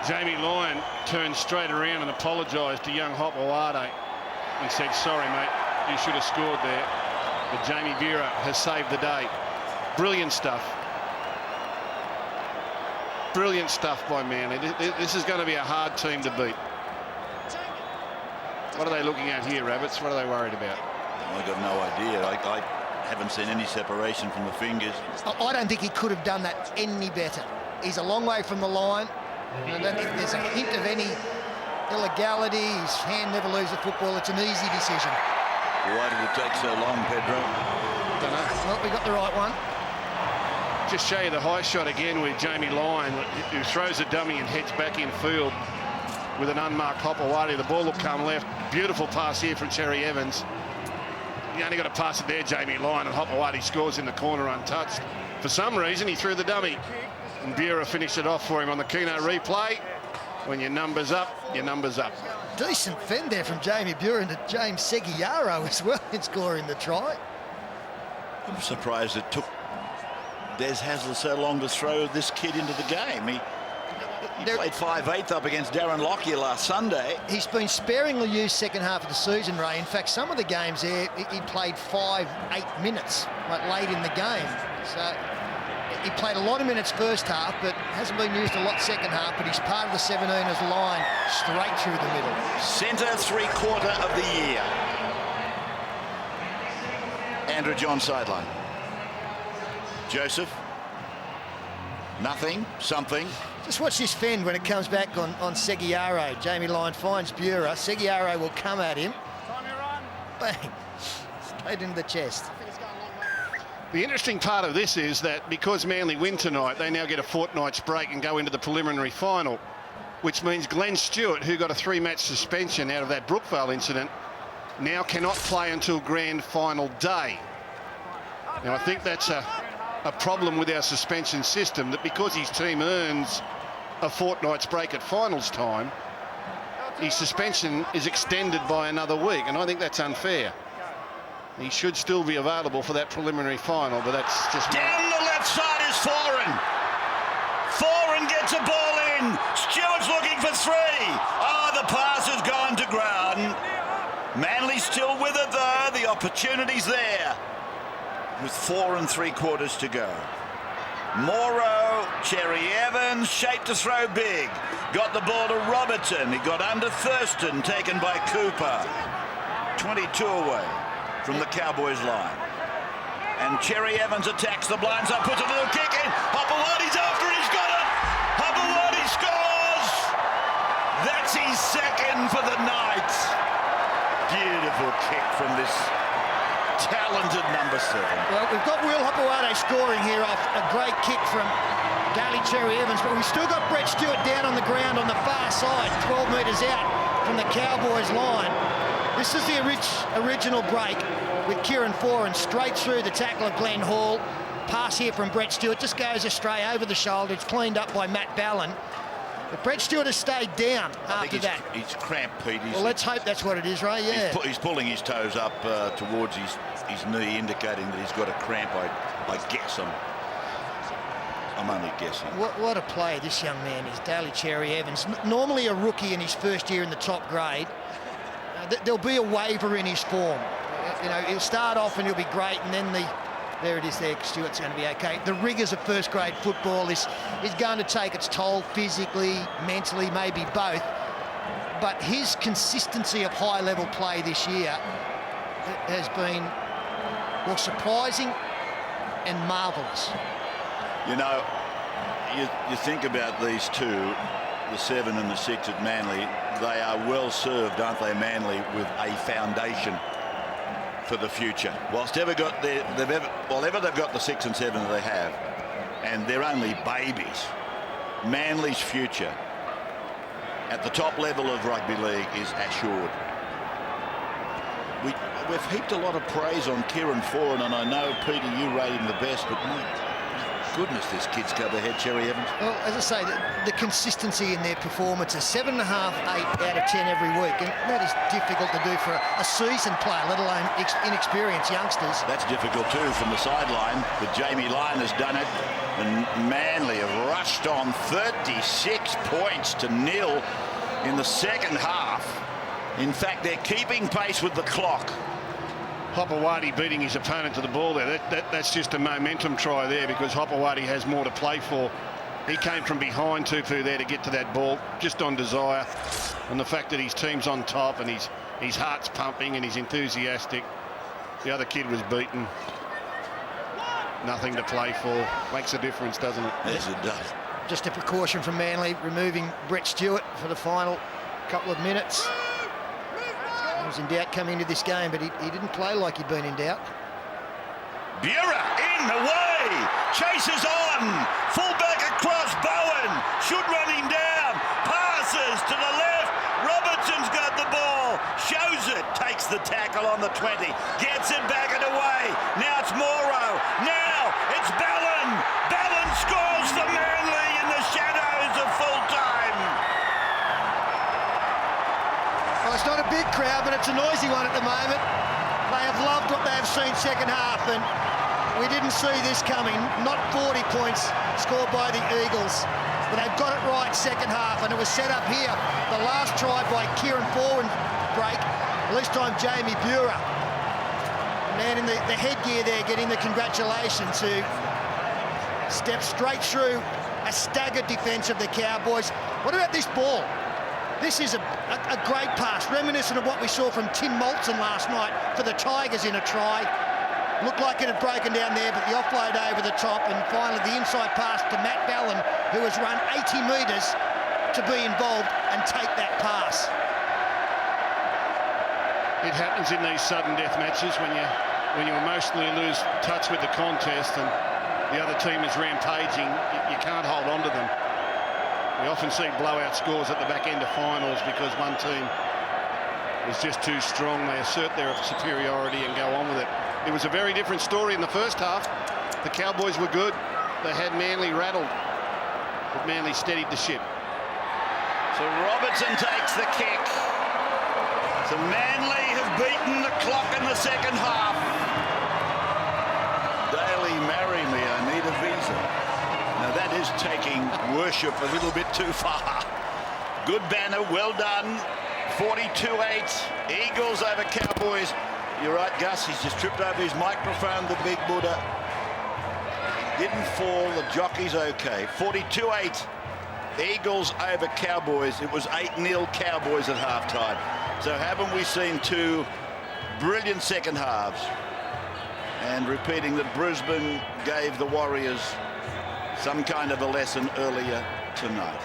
Jamie Lyon turned straight around and apologised to young Hopewade and said, sorry, mate, you should have scored there. But Jamie Buhrer has saved the day. Brilliant stuff. Brilliant stuff by Manly. This is going to be a hard team to beat. What are they looking at here, Rabbits? What are they worried about? I've got no idea. I haven't seen any separation from the fingers. I don't think he could have done that any better. He's a long way from the line. I don't think there's a hint of any illegality. His hand never leaves the football. It's an easy decision. Why did it take so long, Pedro? Don't know. Well, we got the right one. Just show you the high shot again with Jamie Lyon, who throws a dummy and heads back in field with an unmarked Hopewade. The ball will come left. Beautiful pass here from Cherry Evans. You only got to pass it there, Jamie Lyon, and Hopewade scores in the corner untouched. For some reason, he threw the dummy, and Buhrer finished it off for him on the Keno replay. When your number's up, your number's up. Decent fend there from Jamie Buhrer to James Seguiaro as well in scoring the try. I'm surprised it took Des Hasler so long to throw this kid into the game. He played 5'8" up against Darren Lockyer last Sunday. He's been sparingly used second half of the season, Ray. In fact, some of the games there, he played 5-8 minutes, like late in the game. So he played a lot of minutes first half, but hasn't been used a lot second half, but he's part of the 17ers line straight through the middle. Centre three-quarter of the year. Andrew John sideline. Joseph. Nothing. Something. Just watch this fend when it comes back on Seguiaro. Jamie Lyon finds Buhrer. Seguiaro will come at him. Bang. Straight into the chest. The interesting part of this is that because Manly win tonight, they now get a fortnight's break and go into the preliminary final, which means Glenn Stewart, who got a 3-match suspension out of that Brookvale incident, now cannot play until grand final day. Now, I think that's a problem with our suspension system, that because his team earns a fortnight's break at finals time, his suspension is extended by another week, and I think that's unfair. He should still be available for that preliminary final, but that's just... Down the left side is Foran. Foran gets a ball in. Stewart's looking for 3. Oh, the pass has gone to ground. Manly's still with it, though. The opportunity's there. With 4 3/4 to go. Morrow, Cherry Evans, shaped to throw big. Got the ball to Robertson. He got under Thurston, taken by Cooper. 22 away from the Cowboys line. And Cherry Evans attacks the blindside, puts a little kick in. Hopowade's after it, he's got it. Hopewade scores. That's his second for the night. Beautiful kick from this talented number 7. Well, we've got Will Hopewade scoring here off a great kick from Daly Cherry Evans, but we've still got Brett Stewart down on the ground on the far side, 12 metres out from the Cowboys line. This is the original break with Kieran Foran straight through the tackle of Glenn Hall. Pass here from Brett Stewart, just goes astray over the shoulder. It's cleaned up by Matt Ballin. But Brett Stewart has stayed down after that. He's cramped, Pete. Well, let's hope that's what it is, Ray, yeah. He's pulling his toes up towards his knee, indicating that he's got a cramp. I guess I'm only guessing. What a player this young man is, Daly Cherry Evans. Normally a rookie in his first year in the top grade. There'll be a waiver in his form. You know, he'll start off and he'll be great, and then there it is there, Stewart's going to be okay. The rigours of first grade football is going to take its toll physically, mentally, maybe both. But his consistency of high level play this year has been, well, surprising and marvellous. You know, you think about these two, the 7 and the 6 at Manly, they are well served, aren't they, Manly, with a foundation for the future. Whilst ever they've got the 6 and 7 that they have, and they're only babies. Manly's future at the top level of rugby league is assured. We've heaped a lot of praise on Kieran Foran, and I know, Peter, you rate him the best, but my goodness, this kid's come ahead, Cherry Evans. Well, as I say, the consistency in their performances, 7.5, 8 out of 10 every week, and that is difficult to do for a seasoned player, let alone inexperienced youngsters. That's difficult too from the sideline, but Jamie Lyon has done it, and Manly have rushed on 36 points to nil in the second half. In fact, they're keeping pace with the clock. Hopewadi beating his opponent to the ball there. That's just a momentum try there, because Hopewadi has more to play for. He came from behind Tupu there to get to that ball, just on desire. And the fact that his team's on top and his heart's pumping and he's enthusiastic. The other kid was beaten. Nothing to play for. Makes a difference, doesn't it? Yes, it does. Just a precaution from Manly, removing Brett Stewart for the final couple of minutes. He was in doubt coming into this game, but he didn't play like he'd been in doubt. Bura in the way, chases on, fullback across, Bowen should run him down, passes to the left, Robertson's got the ball, shows it, takes the tackle on the 20, gets it back and away, now it's Morrow, now it's Ballin, Ballin scores for Manly in the shadows of full time. Well, it's not a big crowd, but it's a noisy one at the moment. They have loved what they have seen second half, and we didn't see this coming. Not 40 points scored by the Eagles, but they've got it right second half, and it was set up here. The last try by Kieran Foran break, this time Jamie Bura. Man in the headgear there getting the congratulations, who stepped straight through a staggered defence of the Cowboys. What about this ball? This is a great pass, reminiscent of what we saw from Tim Moulton last night for the Tigers in a try. Looked like it had broken down there, but the offload over the top, and finally the inside pass to Matt Ballin, who has run 80 metres to be involved and take that pass. It happens in these sudden death matches when you emotionally lose touch with the contest and the other team is rampaging. You can't hold on to them. We often see blowout scores at the back end of finals because one team is just too strong. They assert their superiority and go on with it. It was a very different story in the first half. The Cowboys were good. They had Manly rattled, but Manly steadied the ship. So Robertson takes the kick. So Manly have beaten the clock in the second half. Daly, marry me, I need a visa. Now that is taking worship a little bit too far. Good banner, well done. 42-8, Eagles over Cowboys. You're right, Gus, he's just tripped over his microphone, the big Buddha. Didn't fall, the jockey's okay. 42-8, Eagles over Cowboys. It was 8-0 Cowboys at halftime. So haven't we seen two brilliant second halves? And repeating that Brisbane gave the Warriors some kind of a lesson earlier tonight.